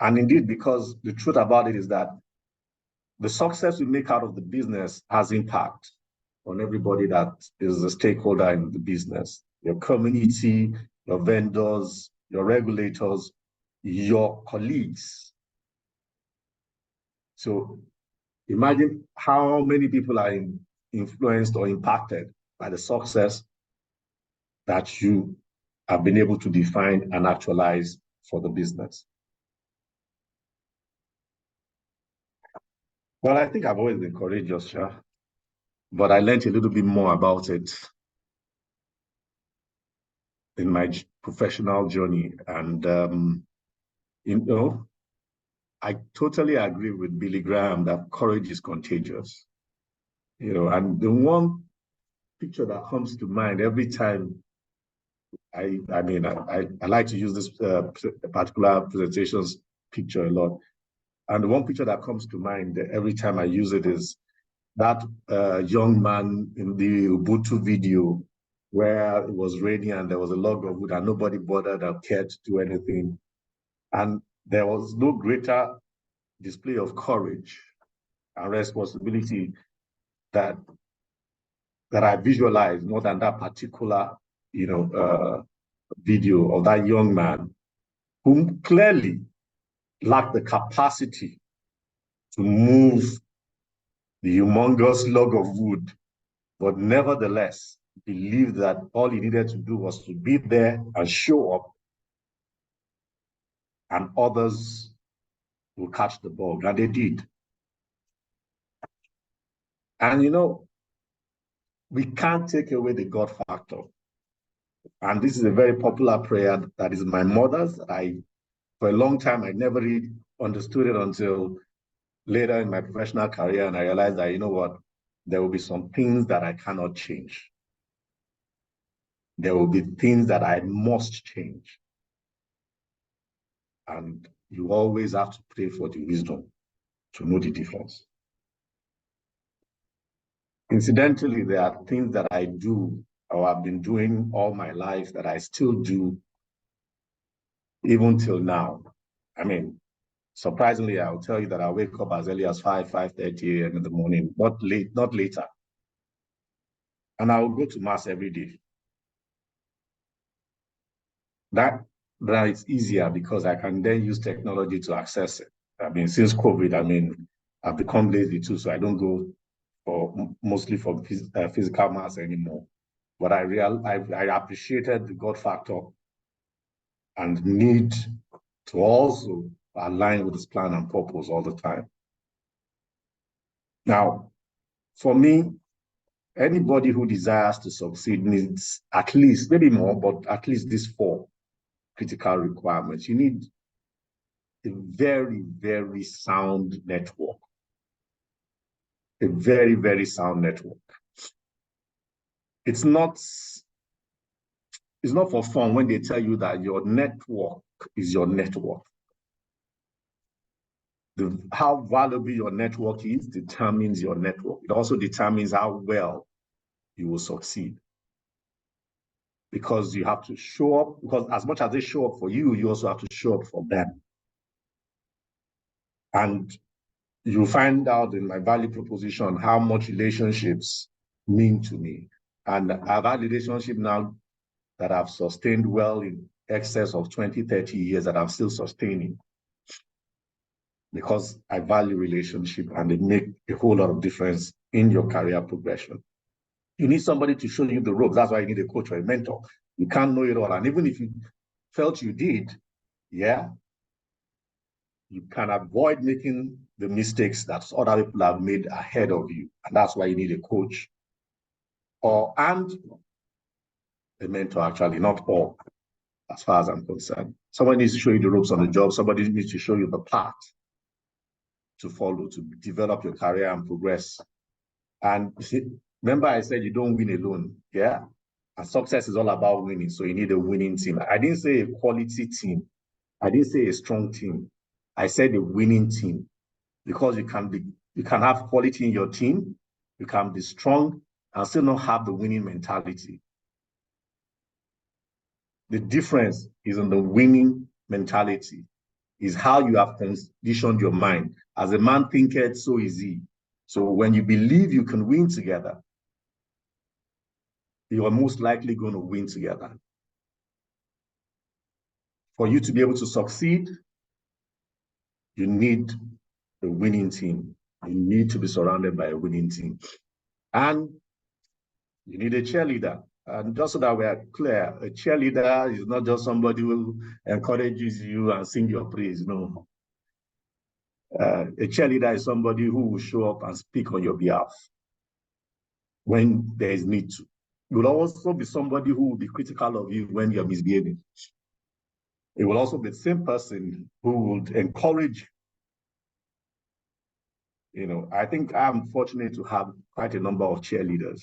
And indeed, because the truth about it is that the success we make out of the business has impact on everybody that is a stakeholder in the business, your community, your vendors, your regulators, your colleagues. So imagine how many people are influenced or impacted by the success that you have been able to define and actualize for the business. Well, I think I've always been courageous, yeah? But I learned a little bit more about it in my professional journey. And, you know, I totally agree with Billy Graham that courage is contagious. You know, and the one picture that comes to mind every time I like to use this particular presentations picture a lot. And the one picture that comes to mind every time I use it is that young man in the Ubuntu video where it was raining and there was a log of wood and nobody bothered or cared to do anything. And there was no greater display of courage and responsibility that I visualized more than that particular, you know, video of that young man who clearly lacked the capacity to move the humongous log of wood, but nevertheless believed that all he needed to do was to be there and show up, and others will catch the bug, and they did. And you know, we can't take away the God factor. And this is a very popular prayer that is my mother's. For a long time, I never really understood it until later in my professional career, and I realized that, you know what, there will be some things that I cannot change. There will be things that I must change. And you always have to pray for the wisdom to know the difference. Incidentally, there are things that I do or I've been doing all my life that I still do even till now. I mean, surprisingly, I'll tell you that I wake up as early as 5:30 a.m. in the morning, not later. And I will go to mass every day. That is easier because I can then use technology to access it. I mean, since COVID, I mean, I've become lazy too, so I don't go mostly for physical mass anymore. But I appreciated the God factor and need to also align with His plan and purpose all the time. Now, for me, anybody who desires to succeed needs at least, maybe more, but at least these 4 critical requirements. You need a very, very sound network. A very, very sound network. It's not for fun when they tell you that your network is your network. How valuable your network is determines your network. It also determines how well you will succeed. Because you have to show up, because as much as they show up for you, you also have to show up for them. And you find out in my value proposition how much relationships mean to me. And I've had relationships now that I've sustained well in excess of 20, 30 years that I'm still sustaining. Because I value relationship and they make a whole lot of difference in your career progression. You need somebody to show you the ropes. That's why you need a coach or a mentor. You can't know it all. And even if you felt you did, yeah, you can avoid making the mistakes that other people have made ahead of you. And that's why you need a coach and a mentor, actually, not all, as far as I'm concerned. Somebody needs to show you the ropes on the job. Somebody needs to show you the path to follow, to develop your career and progress. And remember I said you don't win alone, yeah? And success is all about winning. So you need a winning team. I didn't say a quality team. I didn't say a strong team. I said a winning team, because you can have quality in your team, you can be strong and still not have the winning mentality. The difference is in the winning mentality, is how you have conditioned your mind. As a man thinketh, so is he. So when you believe you can win together, you are most likely going to win together. For you to be able to succeed, you need a winning team. You need to be surrounded by a winning team. And you need a cheerleader. And just so that we are clear, a cheerleader is not just somebody who encourages you and sing your praise. No. A cheerleader is somebody who will show up and speak on your behalf when there is need to. It will also be somebody who will be critical of you when you're misbehaving. It will also be the same person who would encourage. You know, I think I'm fortunate to have quite a number of cheerleaders,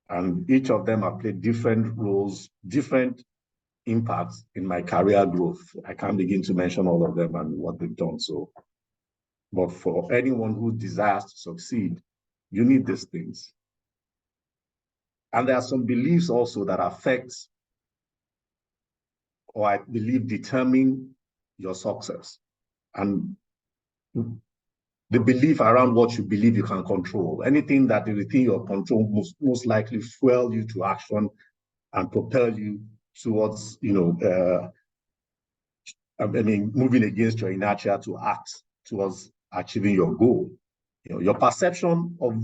and each of them have played different roles, different impacts in my career growth. I can't begin to mention all of them and what they've done. So, but for anyone who desires to succeed, you need these things. And there are some beliefs also that affect, or I believe determine your success. And the belief around what you believe you can control. Anything that is within your control most likely fuel you to action and propel you towards, moving against your inertia to act towards achieving your goal. Your perception of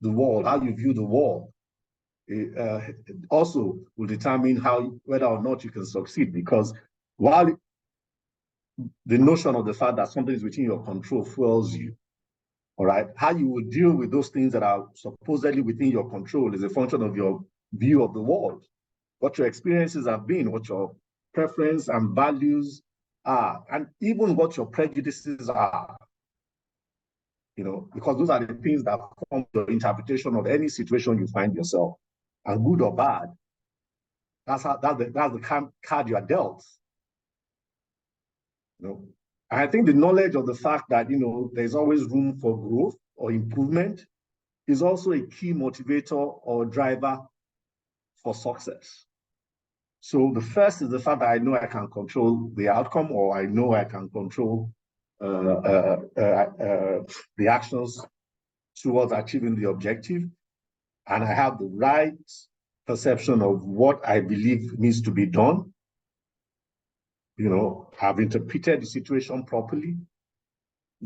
the world, how you view the world, also will determine whether or not you can succeed. Because while the notion of the fact that something is within your control fuels you, all right, how you will deal with those things that are supposedly within your control is a function of your view of the world, what your experiences have been, what your preference and values are, and even what your prejudices are. Because those are the things that form your interpretation of any situation you find yourself, and good or bad. That's the card you are dealt. And I think the knowledge of the fact that there's always room for growth or improvement is also a key motivator or driver for success. So the first is the fact that I know I can control the outcome, or I know I can control the actions towards achieving the objective, and I have the right perception of what I believe needs to be done. I've interpreted the situation properly,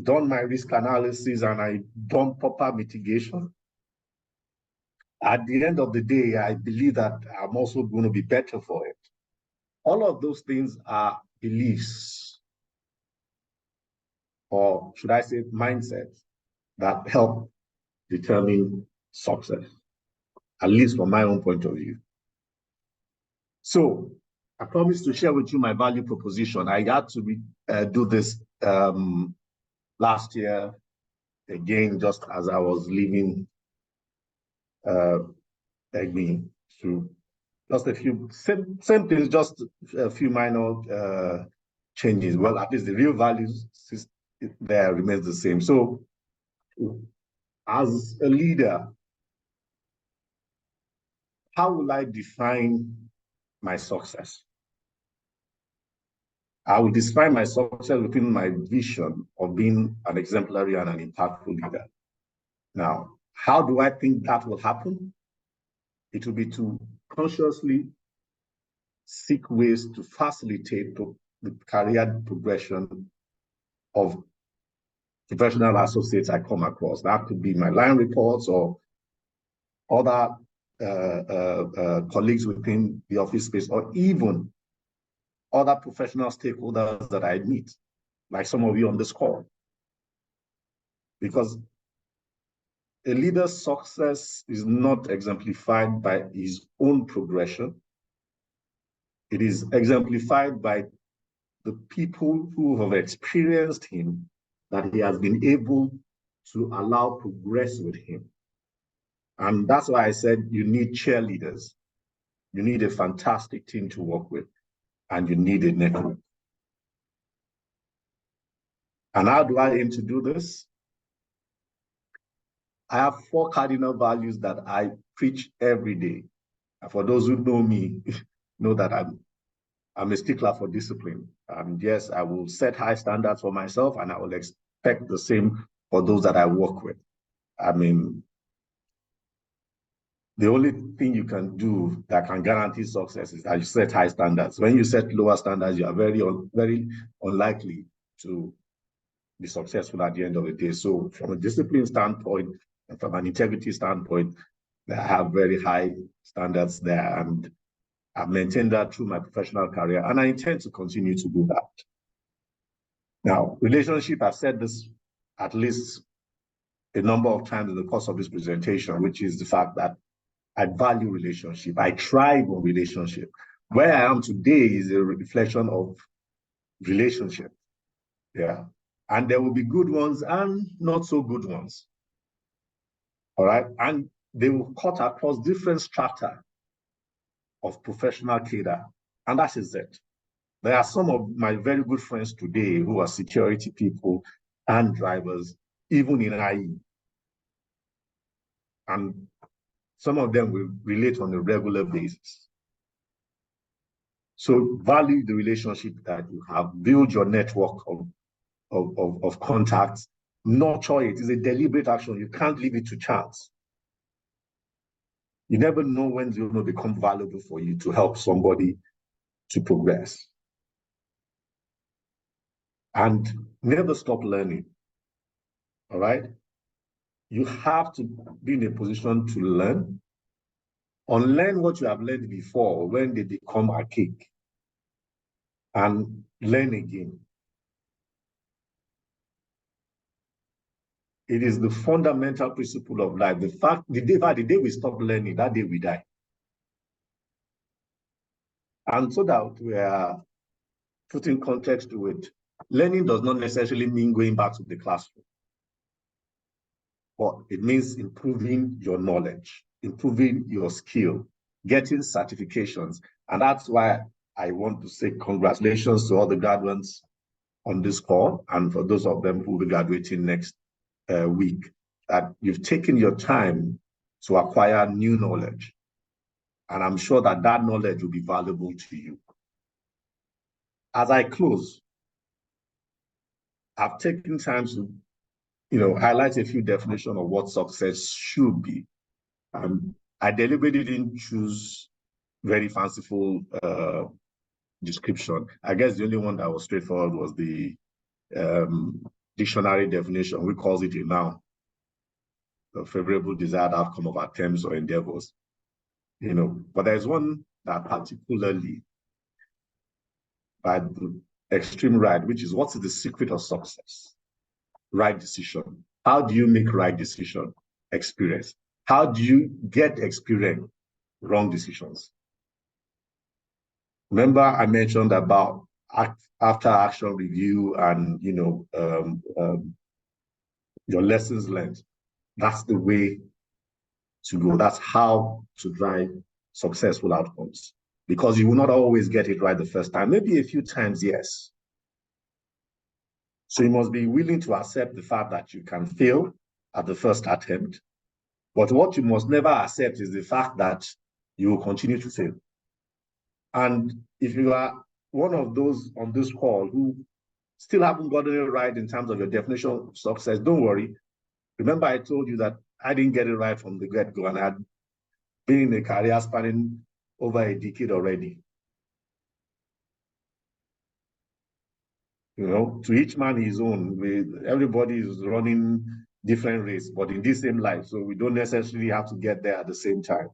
done my risk analysis, and I done proper mitigation. At the end of the day, I believe that I'm also going to be better for it. All of those things are beliefs, or should I say mindsets, that help determine success, at least from my own point of view. So I promised to share with you my value proposition. I had to do this last year, again, just as I was leaving Egni, to just a few, same things, just a few minor changes. Well, at least the real values there remains the same. So as a leader, how will I define my success? I will define my success within my vision of being an exemplary and an impactful leader. Now, how do I think that will happen? It will be to consciously seek ways to facilitate the career progression of professional associates I come across. That could be my line reports or other colleagues within the office space, or even other professional stakeholders that I meet, like some of you on this call. Because a leader's success is not exemplified by his own progression. It is exemplified by the people who have experienced him, that he has been able to allow progress with him. And that's why I said you need cheerleaders. you need a fantastic team to work with, and you need a network. And how do I aim to do this? I have 4 cardinal values that I preach every day. And for those who know me, know that I'm a stickler for discipline. And yes, I will set high standards for myself, and I will expect the same for those that I work with. I mean, the only thing you can do that can guarantee success is that you set high standards. When you set lower standards, you are very unlikely to be successful at the end of the day. So from a discipline standpoint and from an integrity standpoint, I have very high standards there, and I've maintained that through my professional career, and I intend to continue to do that. Now, relationship, I've said this at least a number of times in the course of this presentation, which is the fact that I value relationship. I thrive on relationship. Where I am today is a reflection of relationship. Yeah. And there will be good ones and not so good ones. All right. And they will cut across different strata of professional cadre. And that is it. There are some of my very good friends today who are security people and drivers, even in IE. And some of them will relate on a regular basis. So value the relationship that you have, build your network of contacts, nurture it. It's a deliberate action. You can't leave it to chance. You never know when it's going to become valuable for you to help somebody to progress. And never stop learning, all right? You have to be in a position to learn, unlearn what you have learned before when they become archaic, and learn again. It is the fundamental principle of life. The day we stop learning, that day we die. And so that we are putting context to it, learning does not necessarily mean going back to the classroom. But it means improving your knowledge, improving your skill, getting certifications. And that's why I want to say congratulations to all the graduates on this call, and for those of them who will be graduating next week, that you've taken your time to acquire new knowledge. And I'm sure that that knowledge will be valuable to you. As I close, I've taken time to highlight a few definitions of what success should be. I deliberately didn't choose very fanciful description. I guess the only one that was straightforward was the dictionary definition. We call it a noun, the favorable desired outcome of attempts or endeavors. But there's one that particularly by the extreme right, which is what's the secret of success? Right decision. How do you make right decision? Experience. How do you get experience? Wrong decisions. Remember, I mentioned about after action review and your lessons learned. That's the way to go. That's how to drive successful outcomes. Because you will not always get it right the first time. Maybe a few times, yes. So you must be willing to accept the fact that you can fail at the first attempt. But what you must never accept is the fact that you will continue to fail. And if you are one of those on this call who still haven't gotten it right in terms of your definition of success, don't worry. Remember, I told you that I didn't get it right from the get-go, and I had been in a career spanning over a decade already. To each man his own. Everybody is running different races, but in this same life, so we don't necessarily have to get there at the same time.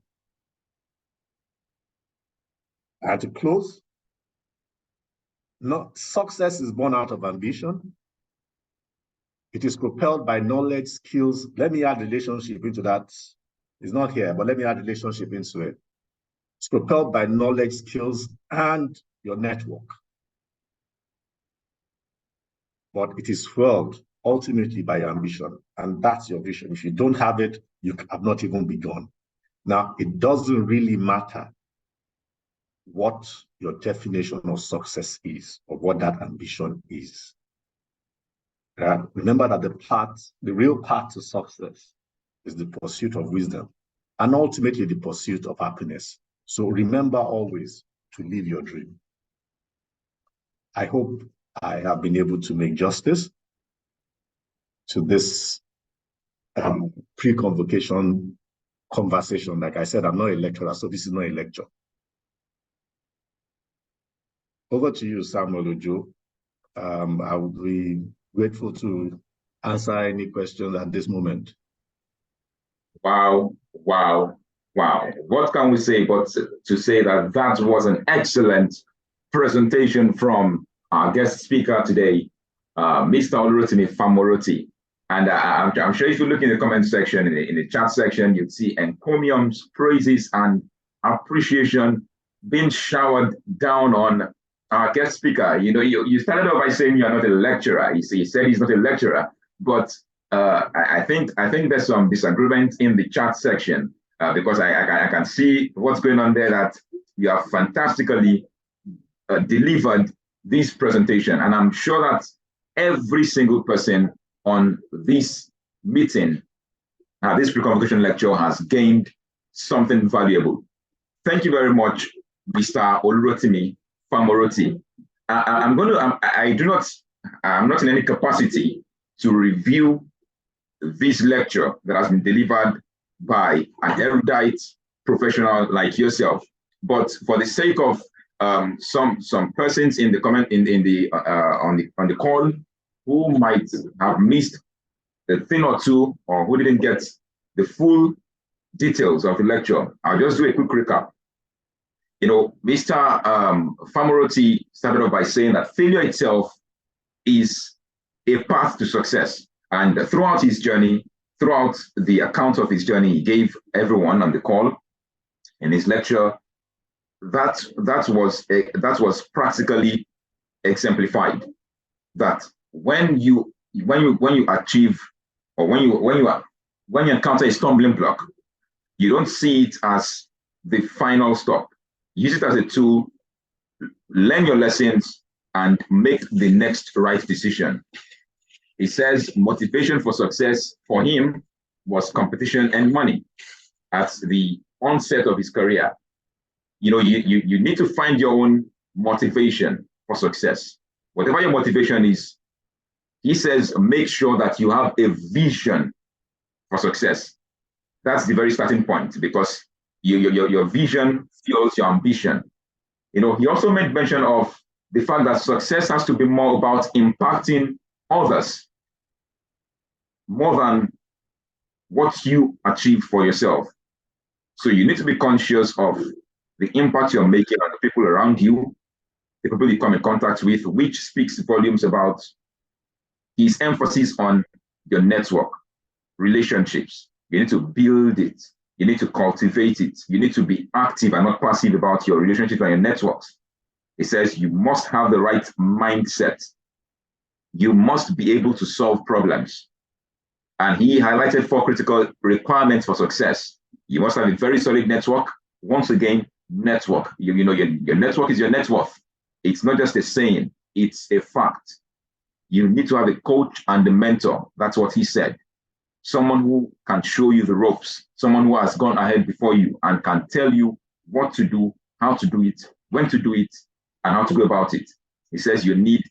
And to close, success is born out of ambition. It is propelled by knowledge, skills. Let me add relationship into that. It's not here, but let me add relationship into it. It's propelled by knowledge, skills, and your network. But it is fueled ultimately by ambition, and that's your vision. If you don't have it, you have not even begun. Now, it doesn't really matter what your definition of success is, or what that ambition is. Remember that the real path to success is the pursuit of wisdom and ultimately the pursuit of happiness. So remember always to live your dream. I hope I have been able to make justice to this pre-convocation conversation. Like I said, I'm not a lecturer, so this is not a lecture. Over to you, Samuel Ojo. I would be grateful to answer any questions at this moment. Wow, wow, wow. What can we say but to say that that was an excellent presentation from our guest speaker today, Mr. Olurotimi Famoroti. And I'm sure if you look in the comment section, in the chat section, you'd see encomiums, praises, and appreciation being showered down on our guest speaker. You know, you started off by saying you're not a lecturer. He said he's not a lecturer, but I think there's some disagreement in the chat section because I can see what's going on there, that you have fantastically delivered this presentation. And I'm sure that every single person on this meeting, this pre-convocation lecture, has gained something valuable. Thank you very much, Mr. Olurotimi Famoroti. I'm not in any capacity to review this lecture that has been delivered by an erudite professional like yourself. But for the sake of some persons in the comment on the call who might have missed a thing or two, or who didn't get the full details of the lecture, I'll just do a quick recap. You know, Mr. Famoroti started off by saying that failure itself is a path to success. And throughout his journey, throughout the account of his journey he gave everyone on the call in his lecture, that was practically exemplified. That when you achieve, or when you encounter a stumbling block, you don't see it as the final stop. Use it as a tool, learn your lessons, and make the next right decision. He says motivation for success for him was competition and money at the onset of his career. You know, you need to find your own motivation for success. Whatever your motivation is, he says, make sure that you have a vision for success. That's the very starting point, because your vision fuels your ambition. You know, he also made mention of the fact that success has to be more about impacting others more than what you achieve for yourself. So you need to be conscious of the impact you're making on the people around you, the people you come in contact with, which speaks volumes about his emphasis on your network, relationships. You need to build it. You need to cultivate it. You need to be active and not passive about your relationships and your networks. He says you must have the right mindset. You must be able to solve problems. And he highlighted 4 critical requirements for success. You must have a very solid network. Once again, network. You know, your network is your net worth. It's not just a saying, it's a fact. You need to have a coach and a mentor. That's what he said. Someone who can show you the ropes, someone who has gone ahead before you and can tell you what to do, how to do it, when to do it, and how to go about it. He says you need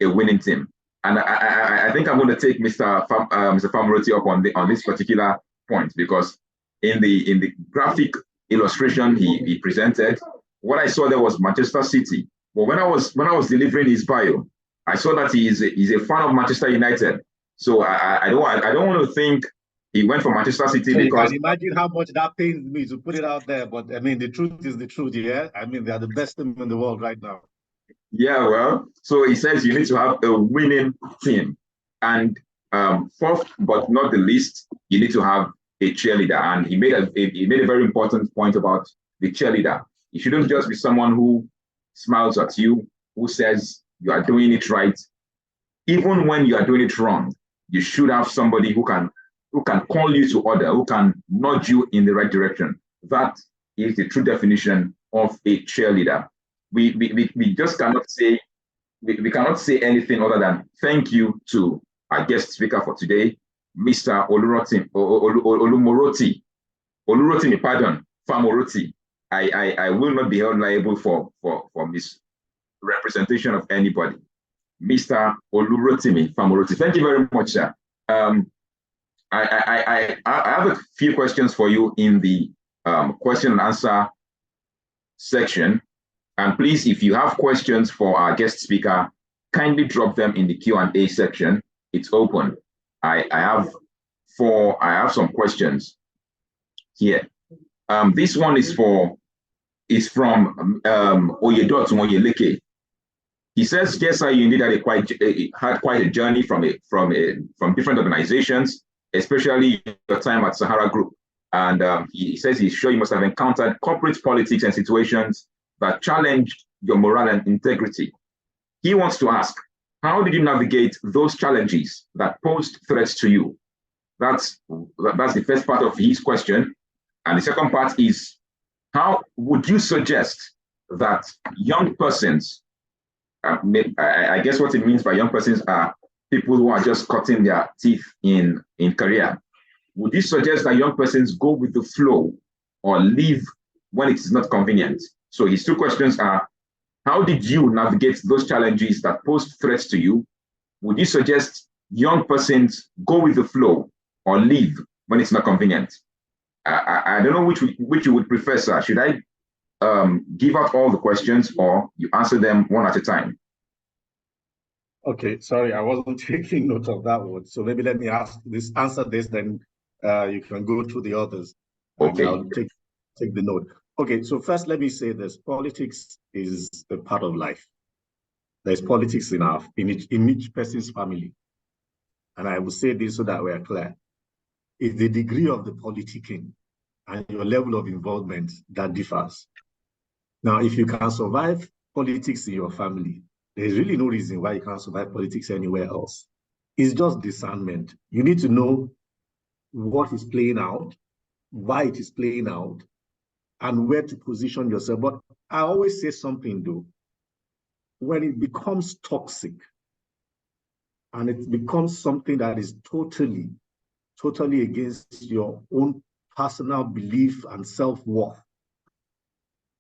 a winning team. And I think I'm going to take Mr. Famoroti up on this particular point, because in the graphic illustration he presented, what I saw there was Manchester City. But when I was delivering his bio, I saw that he's a fan of Manchester United. So I don't want to think he went for Manchester City because... You can imagine how much that pains me to put it out there. But I mean, the truth is the truth, yeah? I mean, they are the best team in the world right now. Yeah, well, so he says you need to have a winning team. And fourth, but not the least, you need to have a cheerleader. And he made a very important point about the cheerleader. You shouldn't just be someone who smiles at you, who says you are doing it right. Even when you are doing it wrong, you should have somebody who can call you to order, who can nudge you in the right direction. That is the true definition of a cheerleader. We just cannot say, we cannot say anything other than thank you to our guest speaker for today, Mr. Olumoroti, pardon, Famoroti. I will not be held liable for misrepresentation of anybody. Mr. Olurotimi Famoroti. Thank you very much, sir. I have a few questions for you in the question and answer section. And please, if you have questions for our guest speaker, kindly drop them in the Q&A section. It's open. I have some questions here. This one is from Oyedot Moyeleke. He says, yes, sir, you indeed had quite a journey from different organizations, especially your time at Sahara Group. And he says he's sure you must have encountered corporate politics and situations that challenged your morale and integrity. He wants to ask, how did you navigate those challenges that posed threats to you? That's the first part of his question. And the second part is, how would you suggest that young persons, I guess what it means by young persons are people who are just cutting their teeth in career. Would you suggest that young persons go with the flow or leave when it is not convenient? So his two questions are, how did you navigate those challenges that posed threats to you? Would you suggest young persons go with the flow or leave when it's not convenient? I don't know which you would prefer, sir. Should I give out all the questions or you answer them one at a time? Okay, sorry, I wasn't taking note of that one. So maybe let me answer this, then you can go through the others. Okay. I'll take the note. Okay, so first let me say this. Politics is a part of life. There's politics in each person's family. And I will say this so that we are clear. It's the degree of the politicking and your level of involvement that differs. Now, if you can survive politics in your family, there's really no reason why you can't survive politics anywhere else. It's just discernment. You need to know what is playing out, why it is playing out, and where to position yourself. But I always say something though, when it becomes toxic and it becomes something that is totally against your own personal belief and self-worth,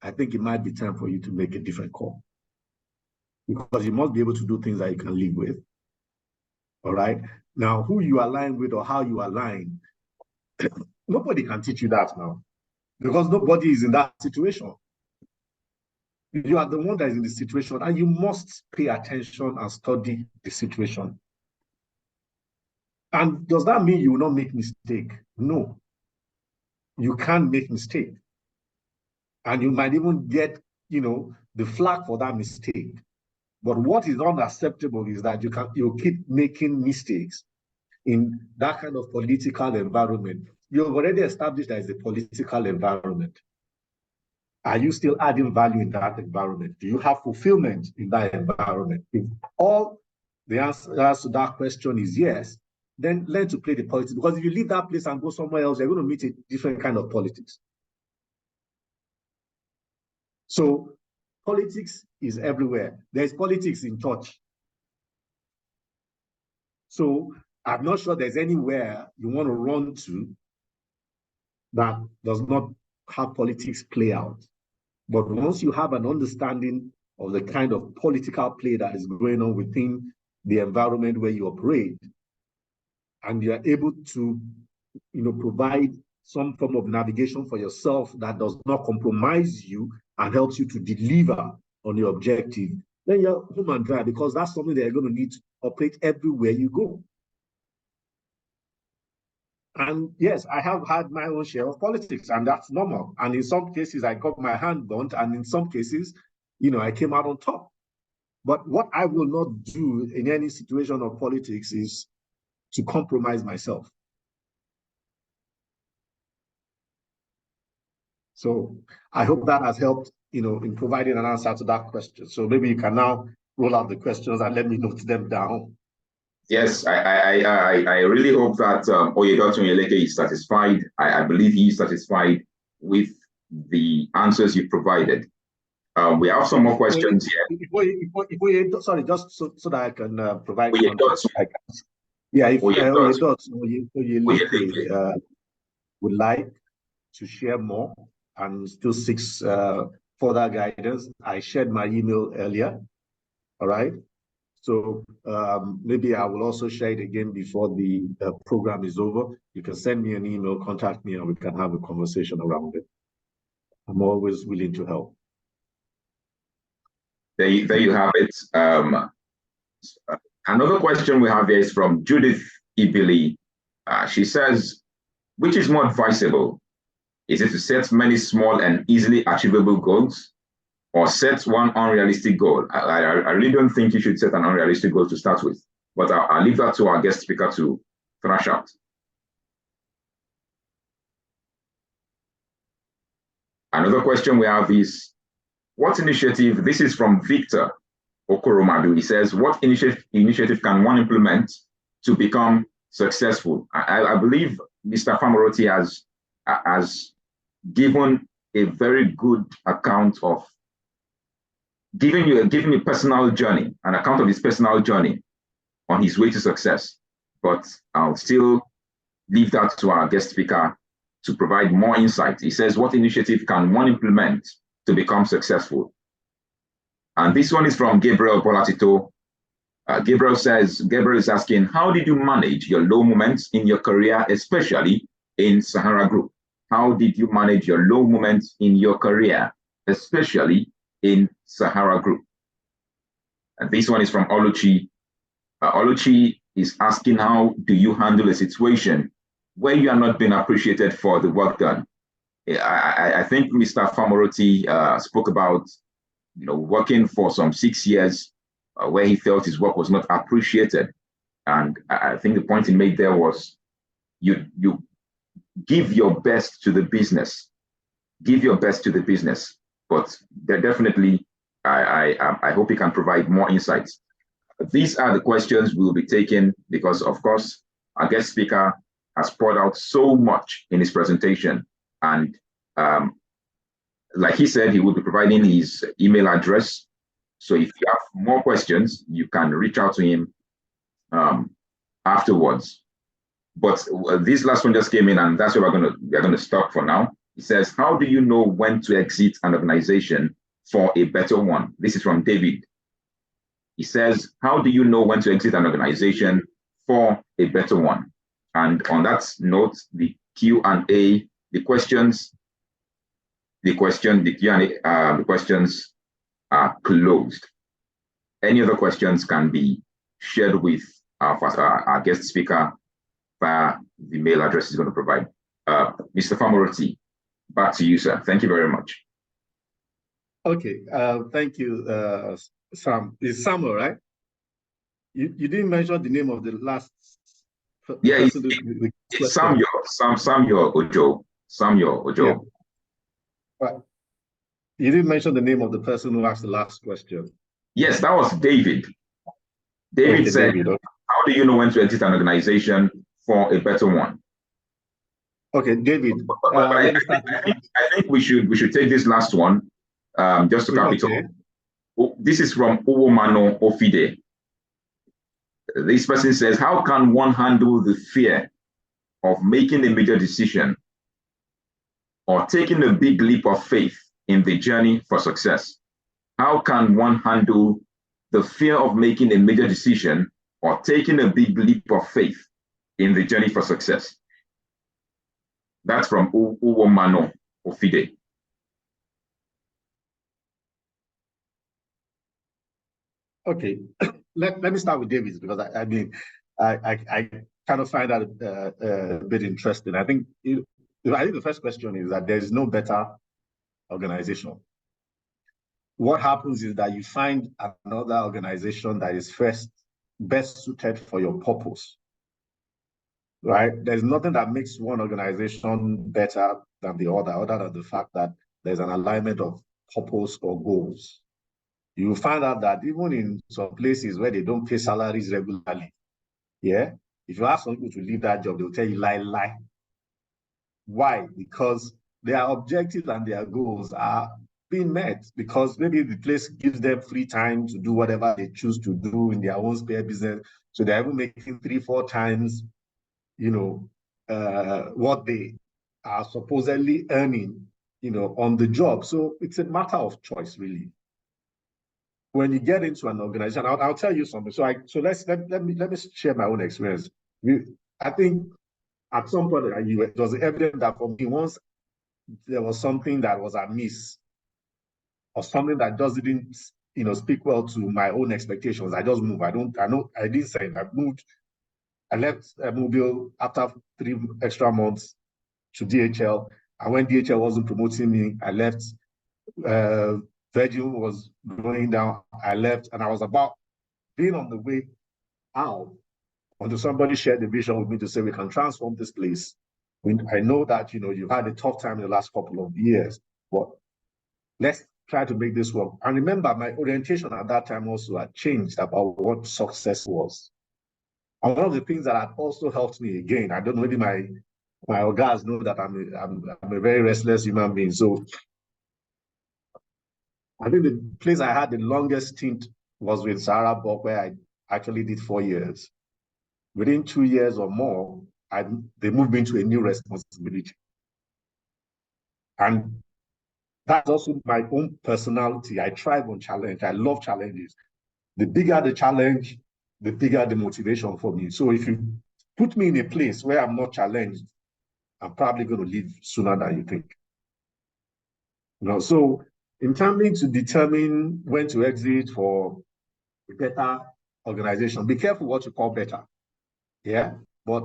I think it might be time for you to make a different call. Because you must be able to do things that you can live with. All right. Now, who you align with or how you align, nobody can teach you that now. Because nobody is in that situation. You are the one that is in the situation, and you must pay attention and study the situation. And does that mean you will not make mistake? No. You can make mistake. And you might even get, the flag for that mistake. But what is unacceptable is that you keep making mistakes in that kind of political environment. You've already established that it's a political environment. Are you still adding value in that environment? Do you have fulfillment in that environment? If all the answer to that question is yes, then learn to play the politics. Because if you leave that place and go somewhere else, you're going to meet a different kind of politics. So politics is everywhere. There's politics in church. So I'm not sure there's anywhere you want to run to that does not have politics play out. But once you have an understanding of the kind of political play that is going on within the environment where you operate, and you are able to, provide some form of navigation for yourself that does not compromise you and helps you to deliver on your objective, then you're home and dry, because that's something that you're going to need to operate everywhere you go. And yes, I have had my own share of politics, and that's normal. And in some cases, I got my hand burnt, and in some cases, I came out on top. But what I will not do in any situation of politics is to compromise myself. So I hope that has helped, in providing an answer to that question. So maybe you can now roll out the questions and let me note them down. Yes, I really hope that Oyedotun Yeleke is satisfied. I believe he is satisfied with the answers you provided. We have some more questions here. Sorry, just so that I can provide Oye, context. Yeah, if Oye, would like to share more and still seeks further guidance, I shared my email earlier. All right. So maybe I will also share it again before the program is over. You can send me an email, contact me, and we can have a conversation around it. I'm always willing to help. There you have it. Another question we have here is from Judith Ibili. She says, which is more advisable? Is it to set many small and easily achievable goals, or set one unrealistic goal? I really don't think you should set an unrealistic goal to start with, but I'll leave that to our guest speaker to thrash out. Another question we have is, what initiative, this is from Victor Okoromadu. He says, what initiative can one implement to become successful? I believe Mr. Famoroti has given a very good account of giving you a personal journey, an account of his personal journey on his way to success. But I'll still leave that to our guest speaker to provide more insight. He says, what initiative can one implement to become successful? And this one is from Gabriel Bolatito. Gabriel is asking, how did you manage your low moments in your career, especially in Sahara Group? How did you manage your low moments in your career, especially in Sahara Group? And this one is from Oluchi. Oluchi is asking, how do you handle a situation where you are not being appreciated for the work done? I think Mr. Famoroti spoke about, working for some 6 years where he felt his work was not appreciated. And I think the point he made there was, you give your best to the business. Give your best to the business. But definitely, I hope he can provide more insights. These are the questions we will be taking because, of course, our guest speaker has poured out so much in his presentation. And like he said, he will be providing his email address. So if you have more questions, you can reach out to him afterwards. But this last one just came in, and that's where we're gonna stop for now. He says, how do you know when to exit an organization for a better one? This is from David. He says, how do you know when to exit an organization for a better one? And on that note, the Q&A, the questions are closed. Any other questions can be shared with our guest speaker via the mail address he's going to provide. Mr. Famoroti, back to you, sir. Thank you very much. Okay, thank you, Sam. It's Samuel, right? You didn't mention the name of the last. Yeah, it's Samuel Ojo. Samuel Ojo. Yeah. Right. You didn't mention the name of the person who asked the last question. Yes, that was David. David said, how do you know when to exit an organization for a better one? Okay, David. I think we should take this last one just to cap it off. This is from Uwomano Ofide. This person says, how can one handle the fear of making a major decision or taking a big leap of faith in the journey for success? How can one handle the fear of making a major decision or taking a big leap of faith in the journey for success? That's from Uwomano Ofide. Okay, let me start with David because I kind of find that a bit interesting. I think the first question is that there is no better organization. What happens is that you find another organization that is best suited for your purpose, right? There's nothing that makes one organization better than the other than the fact that there's an alignment of purpose or goals. You will find out that even in some places where they don't pay salaries regularly, yeah, if you ask some people to leave that job, they'll tell you lie. Why? Because their objectives and their goals are being met, because maybe the place gives them free time to do whatever they choose to do in their own spare business. So they're even making 3-4 times, what they are supposedly earning, on the job. So it's a matter of choice, really. When you get into an organization, I'll tell you something. So let me share my own experience. I think at some point it was evident that for me, once there was something that was amiss, or something that just didn't, speak well to my own expectations, I just moved. I didn't say it. I moved. I left Mobile after 3 extra months to DHL. And when DHL wasn't promoting me, I left. Virgin was going down. I left, and I was about being on the way out until somebody shared the vision with me to say, we can transform this place. I know that, you've had a tough time in the last couple of years, but let's try to make this work. And remember, my orientation at that time also had changed about what success was. And one of the things that had also helped me, again, I don't know, maybe my guys know that I'm a very restless human being. So I think the place I had the longest stint was with Sarah Bock, where I actually did 4 years. Within 2 years or more, they moved me into a new responsibility. And that's also my own personality. I thrive on challenge. I love challenges. The bigger the challenge, the bigger the motivation for me. So if you put me in a place where I'm not challenged, I'm probably going to leave sooner than you think. So in terms to determine when to exit for a better organization, be careful what you call better. Yeah. But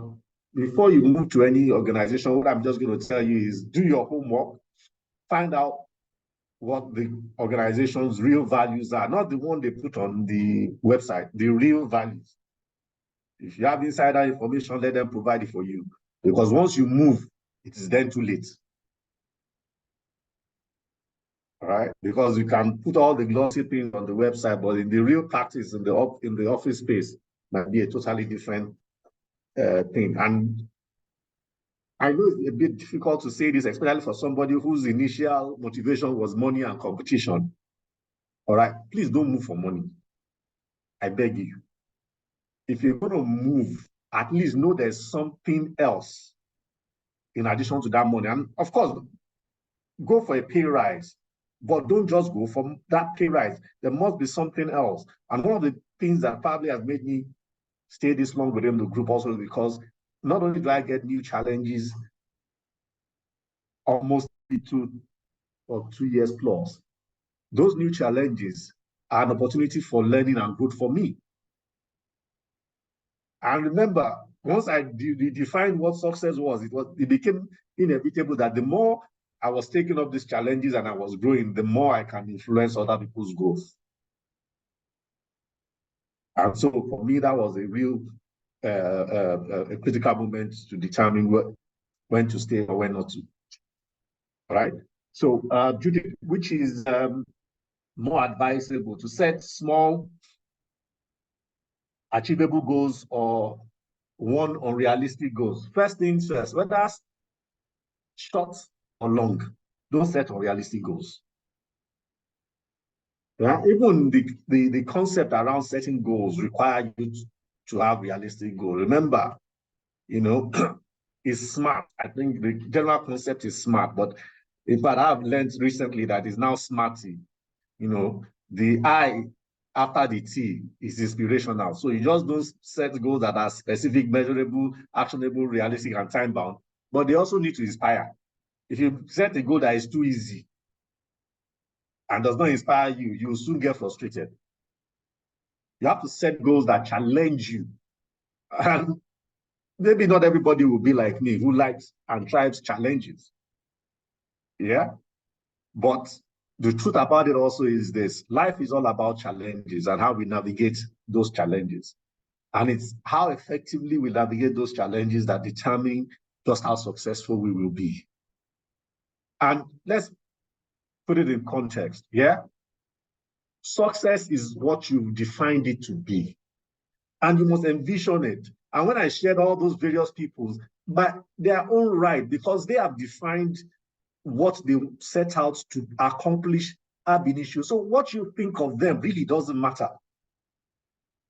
before you move to any organization, what I'm just going to tell you is do your homework, find out what the organization's real values are, not the one they put on the website, the real values. If you have insider information, let them provide it for you. Because once you move, it is then too late. All right? Because you can put all the glossy things on the website, but in the real practice, in the office space, might be a totally different thing. And I know it's a bit difficult to say this, especially for somebody whose initial motivation was money and competition. All right, please don't move for money. I beg you. If you're going to move, at least know there's something else in addition to that money. And of course, go for a pay rise, but don't just go for that pay rise. There must be something else. And one of the things that probably has made me stay this long within the group also is because not only do I get new challenges almost 2 or 2 years plus, those new challenges are an opportunity for learning and growth for me. And remember, once I defined what success was, it became inevitable that the more I was taking up these challenges and I was growing, the more I can influence other people's growth. And so for me, that was a real a critical moment to determine when to stay or when not to. All right. So, Judith, which is more advisable, to set small, achievable goals or one unrealistic goals? First things first, whether short or long, don't set unrealistic goals. Yeah? Even the concept around setting goals require you to have realistic goals. Remember, it's smart. I think the general concept is smart, but in fact, I've learned recently that it's now smarty. The I after the T is inspirational. So you just don't set goals that are specific, measurable, actionable, realistic, and time-bound, but they also need to inspire. If you set a goal that is too easy and does not inspire you, you will soon get frustrated. You have to set goals that challenge you. And maybe not everybody will be like me, who likes and thrives challenges. Yeah? But the truth about it also is this: life is all about challenges and how we navigate those challenges. And it's how effectively we navigate those challenges that determine just how successful we will be. And let's put it in context, yeah? Success is what you've defined it to be. And you must envision it. And when I shared all those various peoples, by their own right, because they have defined what they set out to accomplish ab initio. So what you think of them really doesn't matter.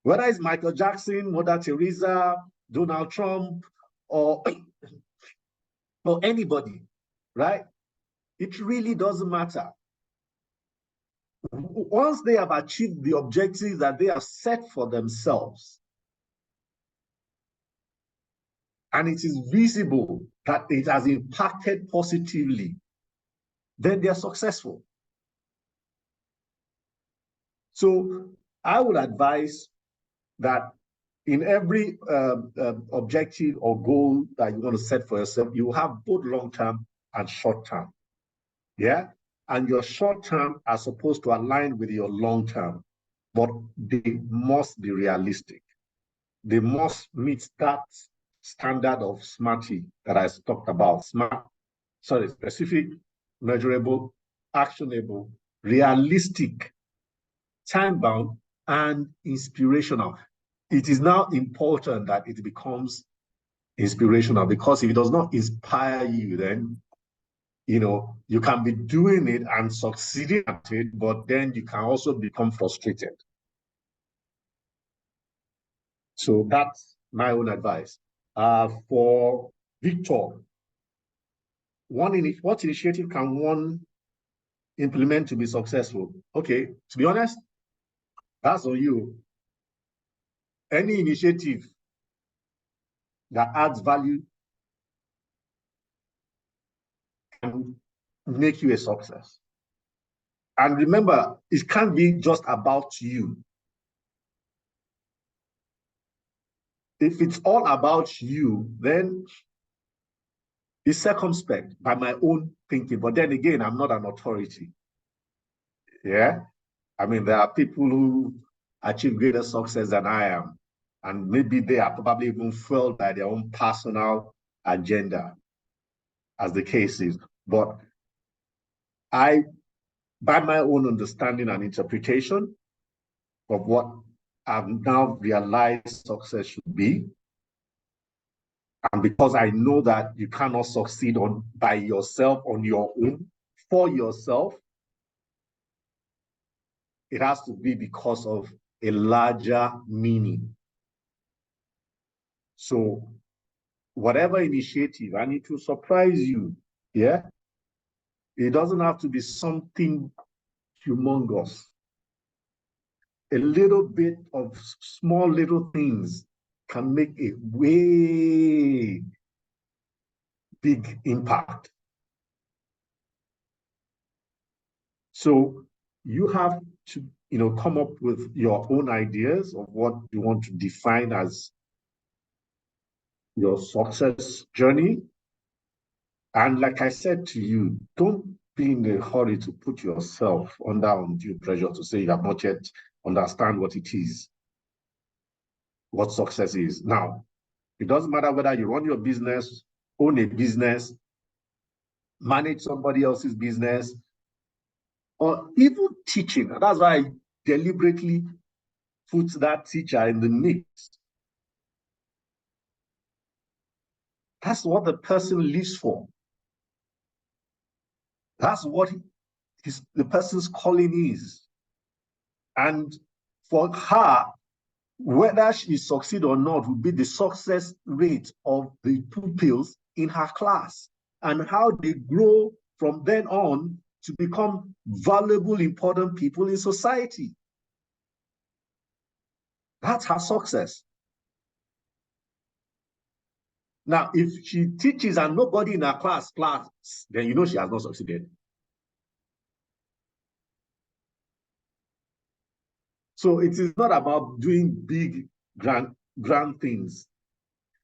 Whether it's Michael Jackson, Mother Teresa, Donald Trump, or, or anybody, right? It really doesn't matter. Once they have achieved the objectives that they have set for themselves, and it is visible that it has impacted positively, then they are successful. So I would advise that in every objective or goal that you want to set for yourself, you have both long-term and short-term. Yeah? And your short-term are supposed to align with your long-term, but they must be realistic. They must meet that standard of SMART that I talked about. Specific, measurable, actionable, realistic, time-bound, and inspirational. It is now important that it becomes inspirational, because if it does not inspire you, then you can be doing it and succeeding at it, but then you can also become frustrated. So that's my own advice. For Victor, what initiative can one implement to be successful? Okay, to be honest, that's on you. Any initiative that adds value can make you a success. And remember, it can't be just about you. If it's all about you, then it's circumspect by my own thinking. But then again, I'm not an authority. Yeah? I mean, there are people who achieve greater success than I am. And maybe they are probably even fueled by their own personal agenda, as the case is. But by my own understanding and interpretation of what I've now realized success should be, and because I know that you cannot succeed by yourself, on your own, for yourself, it has to be because of a larger meaning. So whatever initiative, and it will surprise you, yeah? It doesn't have to be something humongous. A little bit of small little things can make a way big impact. So you have to, come up with your own ideas of what you want to define as your success journey. And like I said to you, don't be in a hurry to put yourself under undue pressure to say you have not yet understand what it is, what success is. Now, it doesn't matter whether you run your business, own a business, manage somebody else's business, or even teaching. And that's why I deliberately put that teacher in the mix. That's what the person lives for. That's what the person's calling is. And for her, whether she succeeds or not will be the success rate of the pupils in her class, and how they grow from then on to become valuable, important people in society. That's her success. Now, if she teaches and nobody in her class, then she has not succeeded. So it is not about doing big, grand things.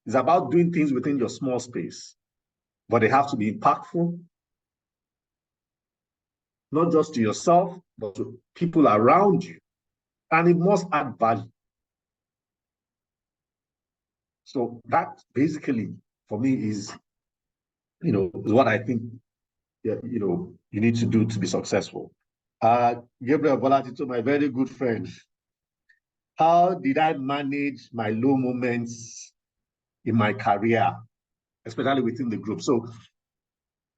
It's about doing things within your small space. But they have to be impactful, not just to yourself, but to people around you. And it must add value. So that basically, for me, is what I think you need to do to be successful. Gabriel Bolatito, my very good friend, how did I manage my low moments in my career, especially within the group? So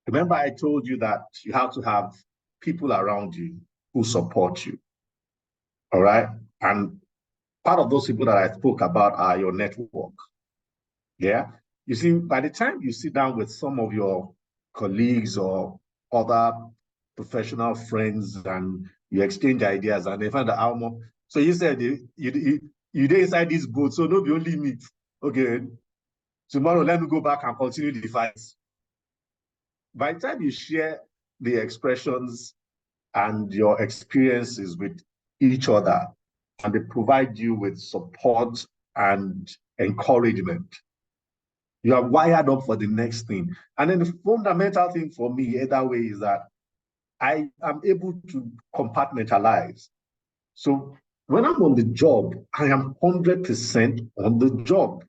Remember, I told you that you have to have people around you who support you. All right. And part of those people that I spoke about are your network. Yeah. You see, by the time you sit down with some of your colleagues or other professional friends and you exchange ideas and they find out how much. So you said you did inside this boat, so nobody only meet. Okay. Tomorrow, let me go back and continue the fight. By the time you share the expressions and your experiences with each other, and they provide you with support and encouragement, you are wired up for the next thing. And then the fundamental thing for me, either way, is that I am able to compartmentalize. So when I'm on the job, I am 100% on the job.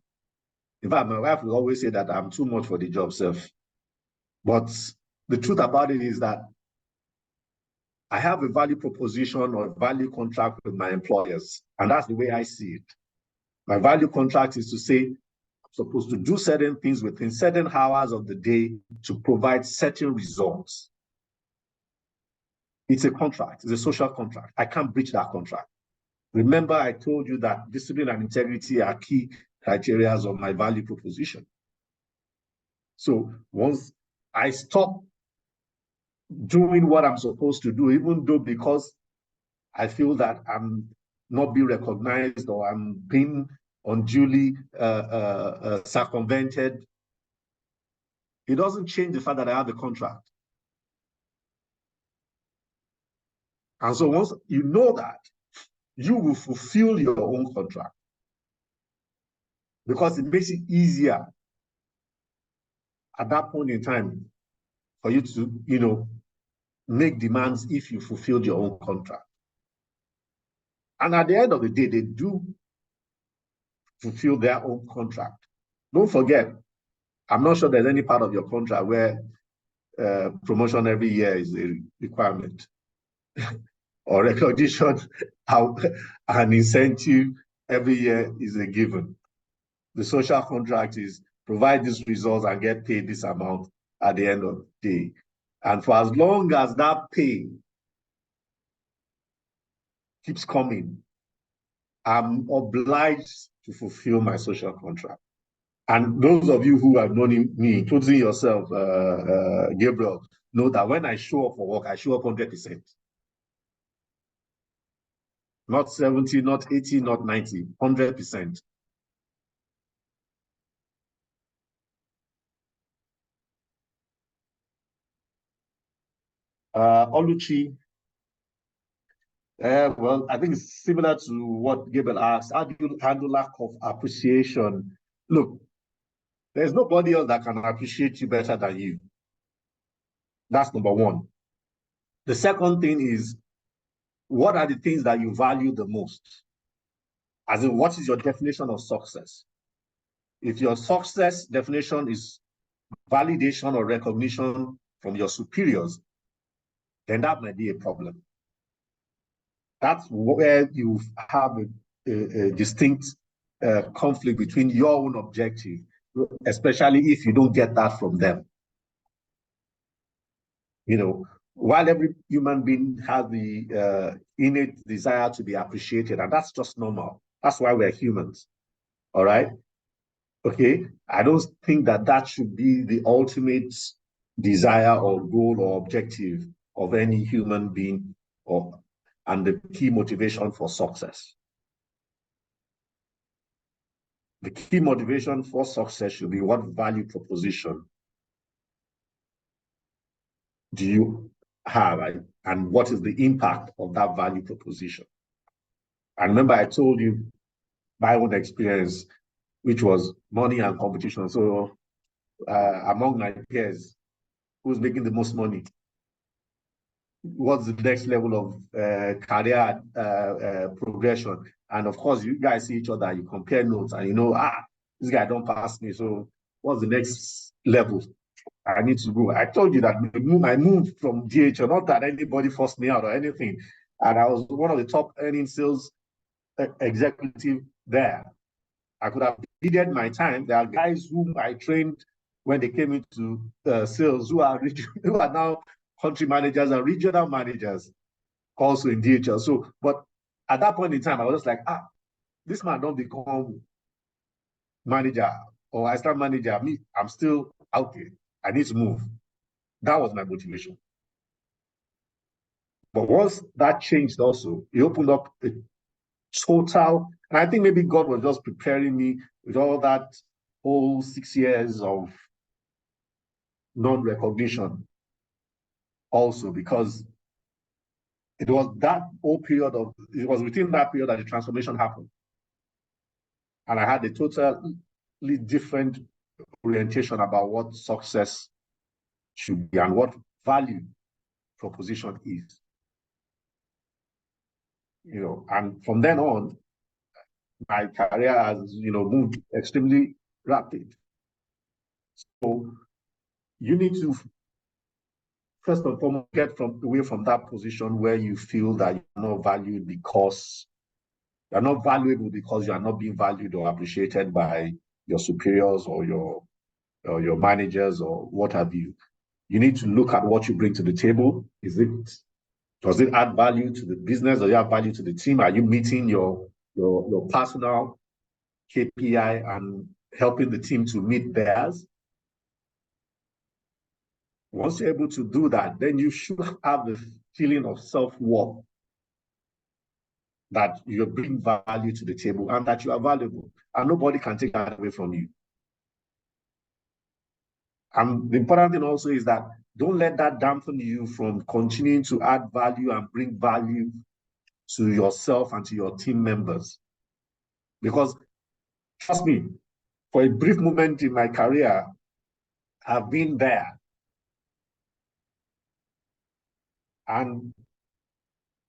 In fact, my wife will always say that I'm too much for the job self. But the truth about it is that I have a value proposition or a value contract with my employers, and that's the way I see it. My value contract is to say, I'm supposed to do certain things within certain hours of the day to provide certain results. It's a contract, it's a social contract. I can't breach that contract. Remember, I told you that discipline and integrity are key criteria of my value proposition. So once I stop doing what I'm supposed to do, even though because I feel that I'm not being recognized or I'm being unduly circumvented, it doesn't change the fact that I have a contract. And so once you know that, you will fulfill your own contract because it makes it easier at that point in time for you to, make demands if you fulfilled your own contract. And at the end of the day, they do fulfill their own contract. Don't forget, I'm not sure there's any part of your contract where promotion every year is a requirement or recognition and incentive every year is a given. The social contract is provide these results and get paid this amount at the end of the day. And for as long as that pay keeps coming, I'm obliged to fulfill my social contract. And those of you who have known me, including yourself, Gabriel, know that when I show up for work, I show up 100%. Not 70, not 80, not 90, 100%. Oluchi, well, I think it's similar to what Gabriel asked. How do you handle lack of appreciation? Look, there's nobody else that can appreciate you better than you. That's number one. The second thing is, what are the things that you value the most? As in, what is your definition of success? If your success definition is validation or recognition from your superiors, then that might be a problem. That's where you have a distinct conflict between your own objective, especially if you don't get that from them. While every human being has the innate desire to be appreciated, and that's just normal. That's why we're humans, all right? Okay, I don't think that should be the ultimate desire or goal or objective of any human being and the key motivation for success. The key motivation for success should be what value proposition do you have, right? And what is the impact of that value proposition? And remember, I told you my own experience, which was money and competition. So among my peers, who's making the most money? What's the next level of career progression? And of course, you guys see each other, you compare notes, and this guy don't pass me. So what's the next level I need to go? I told you that I moved from DHL, not that anybody forced me out or anything. And I was one of the top earning sales executive there. I could have needed my time. There are guys whom I trained when they came into sales who are now country managers and regional managers also in DHL. So, but at that point in time, I was just like, this man don't become manager or assistant manager. Me, I'm still out there. I need to move. That was my motivation. But once that changed also, it opened up a total, and I think maybe God was just preparing me with all that whole 6 years of non-recognition also, because it was that whole period of, it was within that period that the transformation happened. And I had a totally different orientation about what success should be and what value proposition is. You know, and from then on, my career has, you know, moved extremely rapid. So you need to first and foremost get away from that position where you feel that you're not valued because you're not valuable because you are not being valued or appreciated by your superiors or your managers or what have you. You need to look at what you bring to the table. Does it add value to the business? Does it add value to the team? Are you meeting your personal KPI and helping the team to meet theirs? Once you're able to do that, then you should have the feeling of self-worth, that you bring value to the table and that you are valuable, and nobody can take that away from you. And the important thing also is that don't let that dampen you from continuing to add value and bring value to yourself and to your team members. Because trust me, for a brief moment in my career, I've been there. And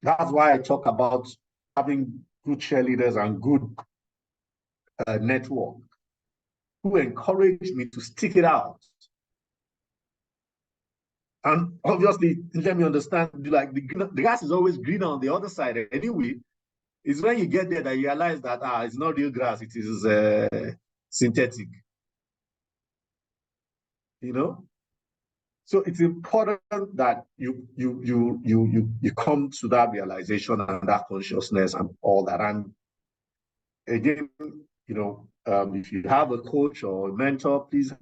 that's why I talk about having good cheerleaders and good network who encourage me to stick it out. And obviously, let me understand, like the grass is always greener on the other side anyway. It's when you get there that you realize that it's not real grass, it is synthetic. You know? So it's important that you come to that realization and that consciousness and all that. And again, you know, if you have a coach or a mentor, please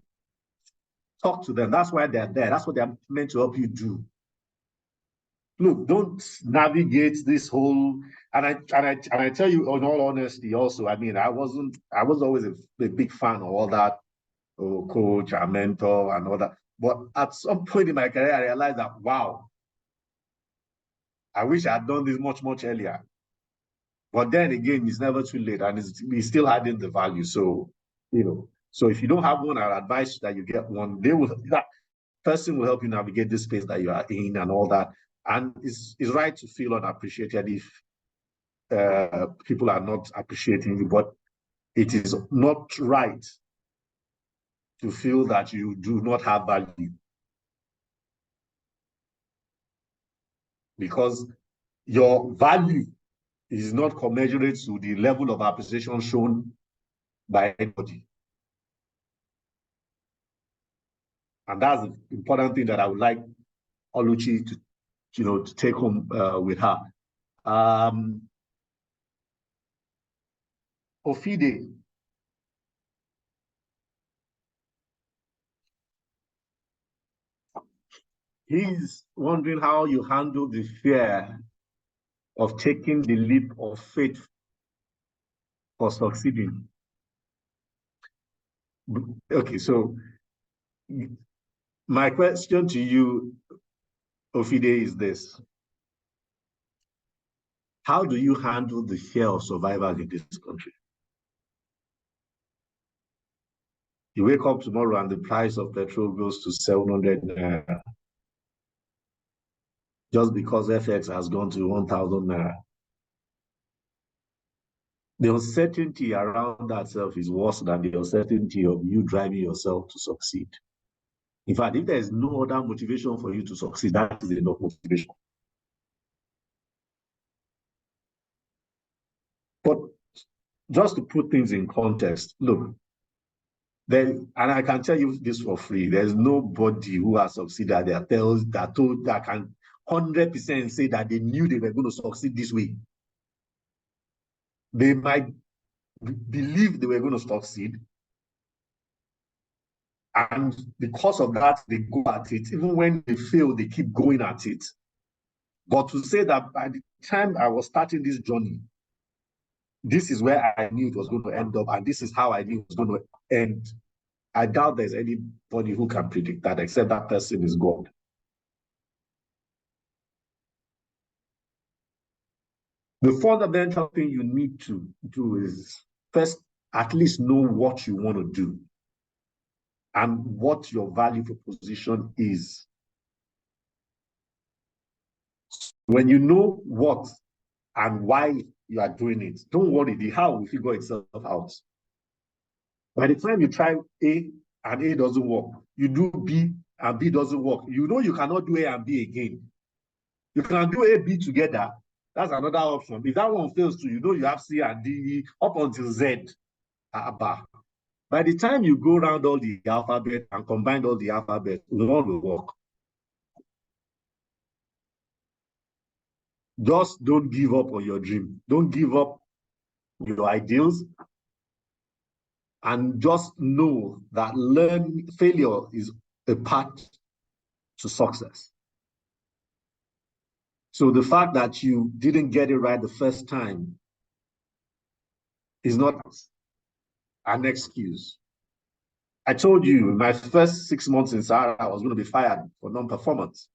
talk to them. That's why they're there. That's what they're meant to help you do. Look, don't navigate this whole, and I tell you in all honesty also, I mean, I was always a big fan of all that, coach and mentor and all that. But at some point in my career, I realized that, wow, I wish I had done this much earlier. But then again, it's never too late, and it's still adding the value. So, you know, so if you don't have one, I advise that you get one. That person will help you navigate this space that you are in and all that. And it's right to feel unappreciated if people are not appreciating you, but it is not right to feel that you do not have value. Because your value is not commensurate to the level of appreciation shown by anybody. And that's the important thing that I would like Oluchi to, you know, to take home with her. Ofide. He's wondering how you handle the fear of taking the leap of faith for succeeding. Okay, so my question to you, Ofide, is this. How do you handle the fear of survival in this country? You wake up tomorrow and the price of petrol goes to 700 just because FX has gone to 1,000 naira. The uncertainty around that self is worse than the uncertainty of you driving yourself to succeed. In fact, if there is no other motivation for you to succeed, that is enough motivation. But just to put things in context, look, then, and I can tell you this for free, there's nobody who has succeeded that can 100% say that they knew they were going to succeed this way. They might believe they were going to succeed, and because of that, they go at it. Even when they fail, they keep going at it. But to say that by the time I was starting this journey, this is where I knew it was going to end up, and this is how I knew it was going to end, I doubt there's anybody who can predict that except that person is God. The fundamental thing you need to do is first, at least know what you want to do and what your value proposition is. When you know what and why you are doing it, don't worry, the how will figure itself out. By the time you try A and A doesn't work, you do B and B doesn't work, you know you cannot do A and B again. You can do A, B together. That's another option. If that one fails too, you know you have C and D, E up until Z. By the time you go around all the alphabet and combine all the alphabet, one will work. Just don't give up on your dream. Don't give up your ideals. And just know that failure is a path to success. So the fact that you didn't get it right the first time is not an excuse. I told you in my first 6 months in Sahara, I was going to be fired for non-performance.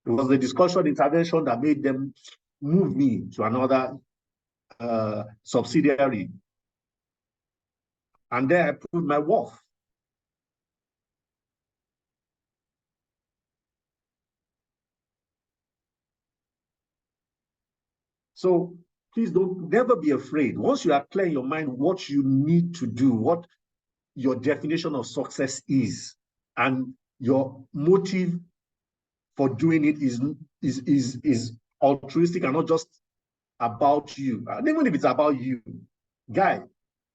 It was the discussion intervention that made them move me to another subsidiary. And there I proved my worth. So please never be afraid. Once you are clear in your mind what you need to do, what your definition of success is, and your motive for doing it is altruistic and not just about you. And even if it's about you, guy,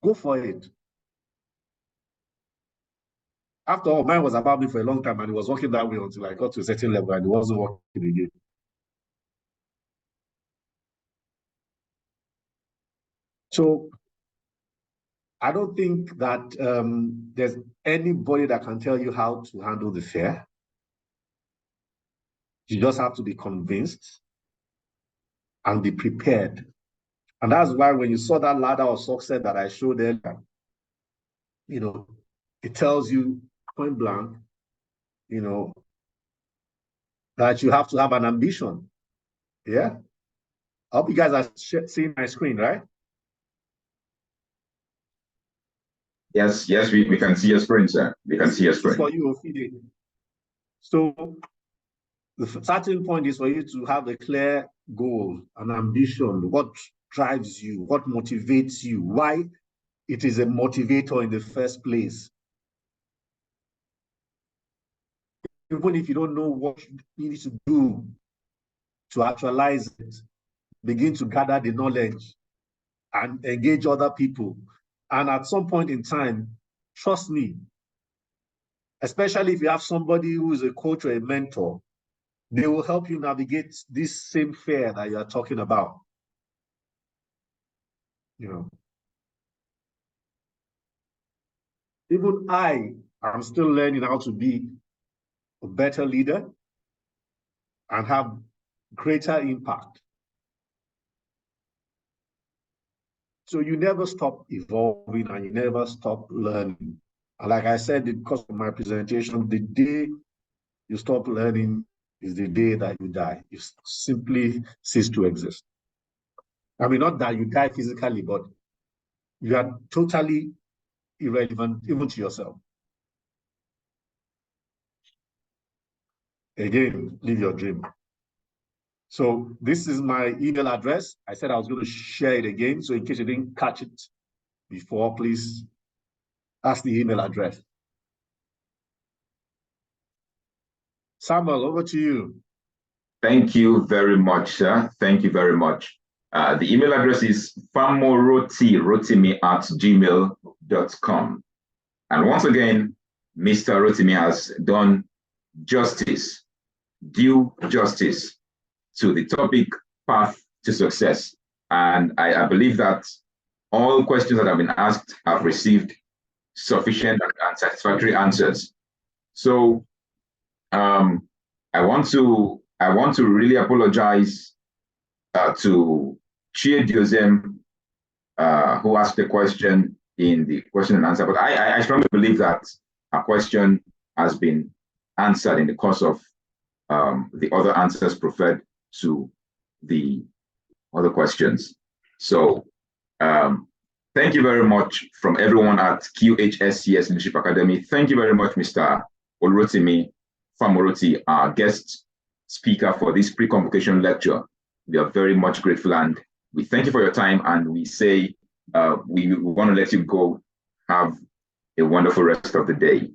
go for it. After all, mine was about me for a long time, and it was working that way until I got to a certain level and it wasn't working again. So I don't think that there's anybody that can tell you how to handle the fear. You just have to be convinced and be prepared. And that's why when you saw that ladder of success that I showed earlier, you know, it tells you point blank, you know, that you have to have an ambition. Yeah. I hope you guys are seeing my screen, right? Yes, we can see your screen, sir. We can see your screen. For you, Ophidia. So the starting point is for you to have a clear goal, an ambition, what drives you, what motivates you, why it is a motivator in the first place. Even if you don't know what you need to do to actualize it, begin to gather the knowledge and engage other people. And at some point in time, trust me, especially if you have somebody who is a coach or a mentor, they will help you navigate this same fear that you are talking about. You know, even I am still learning how to be a better leader and have greater impact. So you never stop evolving and you never stop learning. And like I said, because of my presentation, the day you stop learning is the day that you die. You simply cease to exist. I mean, not that you die physically, but you are totally irrelevant even to yourself. Again, live your dream. So this is my email address. I said I was going to share it again. So in case you didn't catch it before, please ask the email address. Samuel, over to you. Thank you very much, sir. Thank you very much. The email address is famoroti@gmail.com. And once again, Mr. Rotimi has done due justice to the topic path to success. And I believe that all questions that have been asked have received sufficient and satisfactory answers. So I want to really apologize to Chia Diozem, who asked the question in the question and answer, but I strongly believe that a question has been answered in the course of the other answers preferred to the other questions. So thank you very much from everyone at QHSES Leadership Academy. Thank you very much, Mr. Olurotimi Famoroti, our guest speaker for this pre-convocation lecture. We are very much grateful and we thank you for your time, and we say we want to let you go. Have a wonderful rest of the day.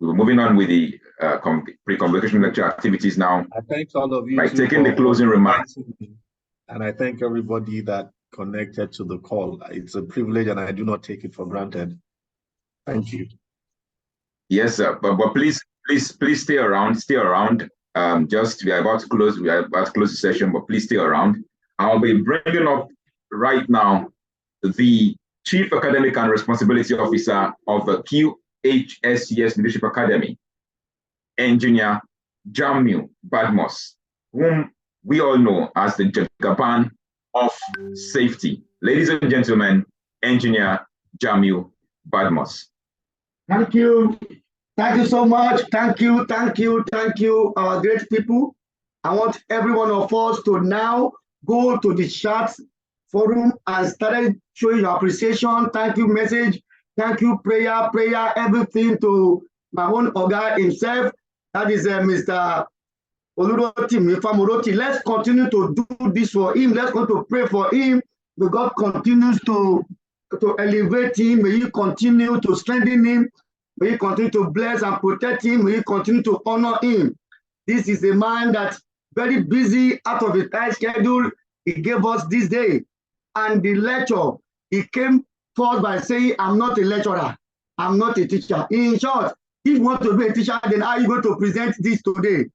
We're moving on with the pre-convocation lecture activities now. I thank all of you by taking the closing remarks. And I thank everybody that connected to the call. It's a privilege and I do not take it for granted. Thank you. Yes, sir. But please stay around. Stay around. We are about to close the session, but please stay around. I'll be bringing up right now the Chief Academic and Responsibility Officer of the QHSES Leadership Academy, Engineer Jamiu Badmus, whom we all know as the Jagaban of safety. Ladies and gentlemen, Engineer Jamiu Badmus. Thank you. Thank you so much. Thank you, our great people. I want every one of us to now go to the chat forum and start showing your appreciation. Thank you message. Thank you prayer, everything to my own Oga himself. That is Mr. Olurotimi Famoroti. Let's continue to do this for him. Let's go to pray for him. May God continues to elevate him. May you continue to strengthen him. May you continue to bless and protect him. May you continue to honor him. This is a man that's very busy out of his tight schedule. He gave us this day. And the lecture, he came forth by saying, I'm not a lecturer. I'm not a teacher. In short, if you want to be a teacher, then how are you going to present this today?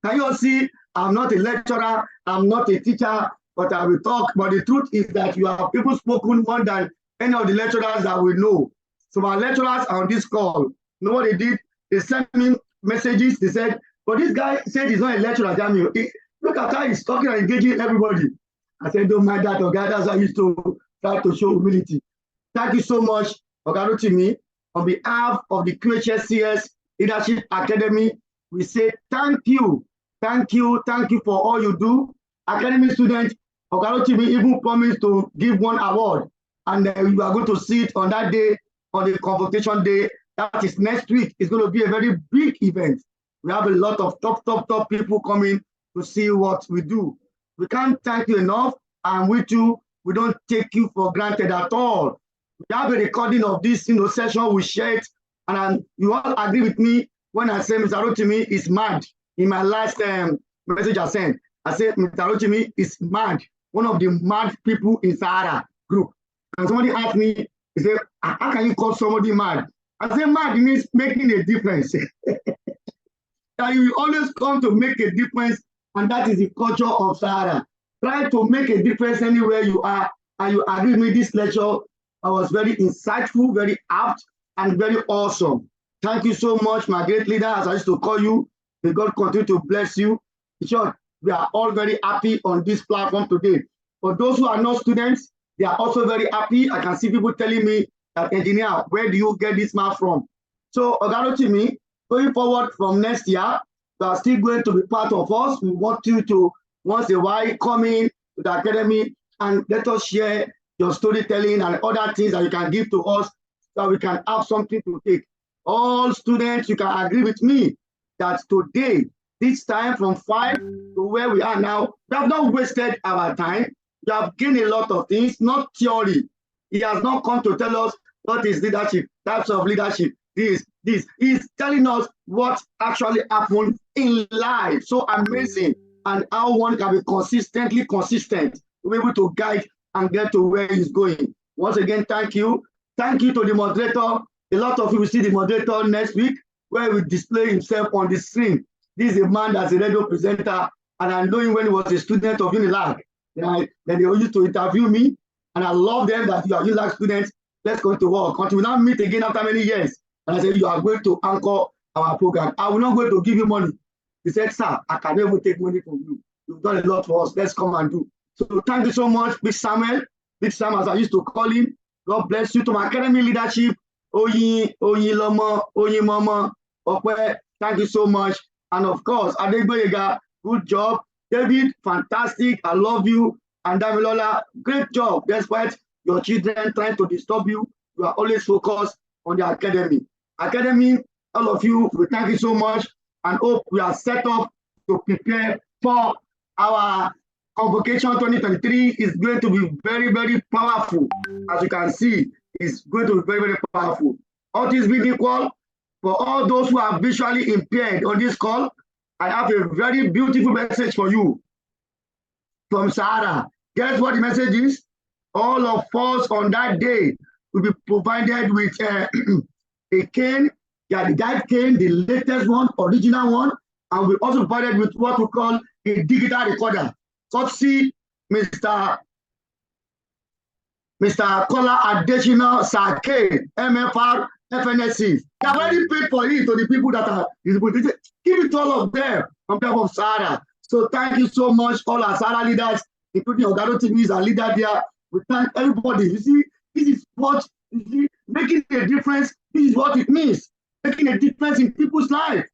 Can you all see? I'm not a lecturer. I'm not a teacher, but I will talk. But the truth is that you have people spoken more than any of the lecturers that we know. So our lecturers are on this call. You know what they did? They sent me messages. They said, but this guy said he's not a lecturer, Jamiu. Look at how he's talking and engaging everybody. I said, don't mind that, okay? That's how I used to try to show humility. Thank you so much, Oga Rotimi. On behalf of the QHSES Leadership Academy, we say thank you. Thank you for all you do. Academy students, Oga Rotimi even promised to give one award. And you are going to see it on that day, on the convocation day. That is next week. It's going to be a very big event. We have a lot of top people coming to see what we do. We can't thank you enough. And with you, we don't take you for granted at all. We have a recording of this session we shared. And you all agree with me when I say Mr. Rotimi is mad. In my last message I sent, I said Mr. Rotimi is mad. One of the mad people in Sahara group. And somebody asked me, he said, how can you call somebody mad? I said, mad means making a difference. That you will always come to make a difference, and that is the culture of Sahara. Try to make a difference anywhere you are, and you agree with me, this lecture was very insightful, very apt, and very awesome. Thank you so much, my great leader, as I used to call you. May God continue to bless you. In short, we are all very happy on this platform today. For those who are not students, they are also very happy. I can see people telling me that, engineer, where do you get this mark from? So, Oga Rotimi, going forward from next year, you are still going to be part of us. We want you to, once in a while, come in to the academy and let us share your storytelling and other things that you can give to us so we can have something to take. All students, you can agree with me that today, this time from 5 to where we are now, we have not wasted our time. We have gained a lot of things, not theory. He has not come to tell us what is leadership, types of leadership, this. He's telling us what actually happened in life. So amazing. and how one can be consistently consistent to be able to guide and get to where he's going. Once again, thank you. Thank you to the moderator. A lot of you will see the moderator next week, where he will display himself on the screen. This is a man that's a radio presenter, and I know him when he was a student of Unilag. Then they used to interview me, and I love them that you are Unilag students. Let's go to work. Until we now meet again after many years. And I said, you are going to anchor our program. I will not going to give you money. He said, sir, I can never take money from you. You've done a lot for us. Let's come and do. So thank you so much, Big Samuel. Big Sam, as I used to call him. God bless you. To my academy leadership, Oyi Loma, Oyi Mama, Okwe, thank you so much. And of course, Adegboyega, good job. David, fantastic. I love you. And Damilola, great job. Despite your children trying to disturb you, you are always focused on the academy. Academy, all of you, we thank you so much and hope we are set up to prepare for our convocation 2023. Is going to be very, very powerful. As you can see, it's going to be very, very powerful. All things being equal, for all those who are visually impaired on this call, I have a very beautiful message for you from Sahara. Guess what the message is? All of us on that day will be provided with a cane, the guide cane, the latest one, original one, and we also provided with what we call a digital recorder. Courtesy Mr. Kola Additional Sake, MFR, FNSC. They have already paid for it to the people that are distributed. Give it to all of them on behalf of Sahara. So thank you so much, all our Sahara leaders, including Ogado TV's our leader there. We thank everybody. You see, this is what, you see, making a difference. This is what it means. Making a difference in people's lives.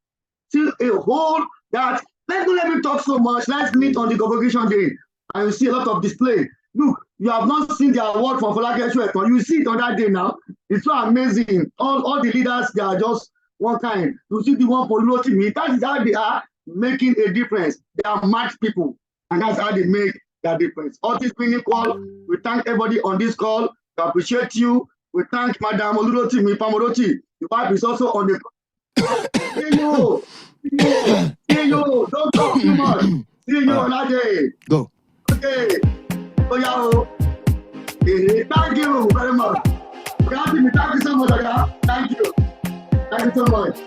See a whole that, let me talk so much. Let's meet on the convocation day. And you see a lot of display. Look, you have not seen the award for Folake Shueto. You see it on that day now. It's so amazing. All the leaders, they are just one kind. You see the one for Lotimi. That is how they are making a difference. They are mad people. And that's how they make that difference. All this being equal, we thank everybody on this call. We appreciate you. We thank Madam Olurotimi Pamoroti. The wife is also on the call. See you. Don't talk too much. See you on that day. Go. Okay. So, thank you very much. Thank you so much. Thank you. Thank you so much.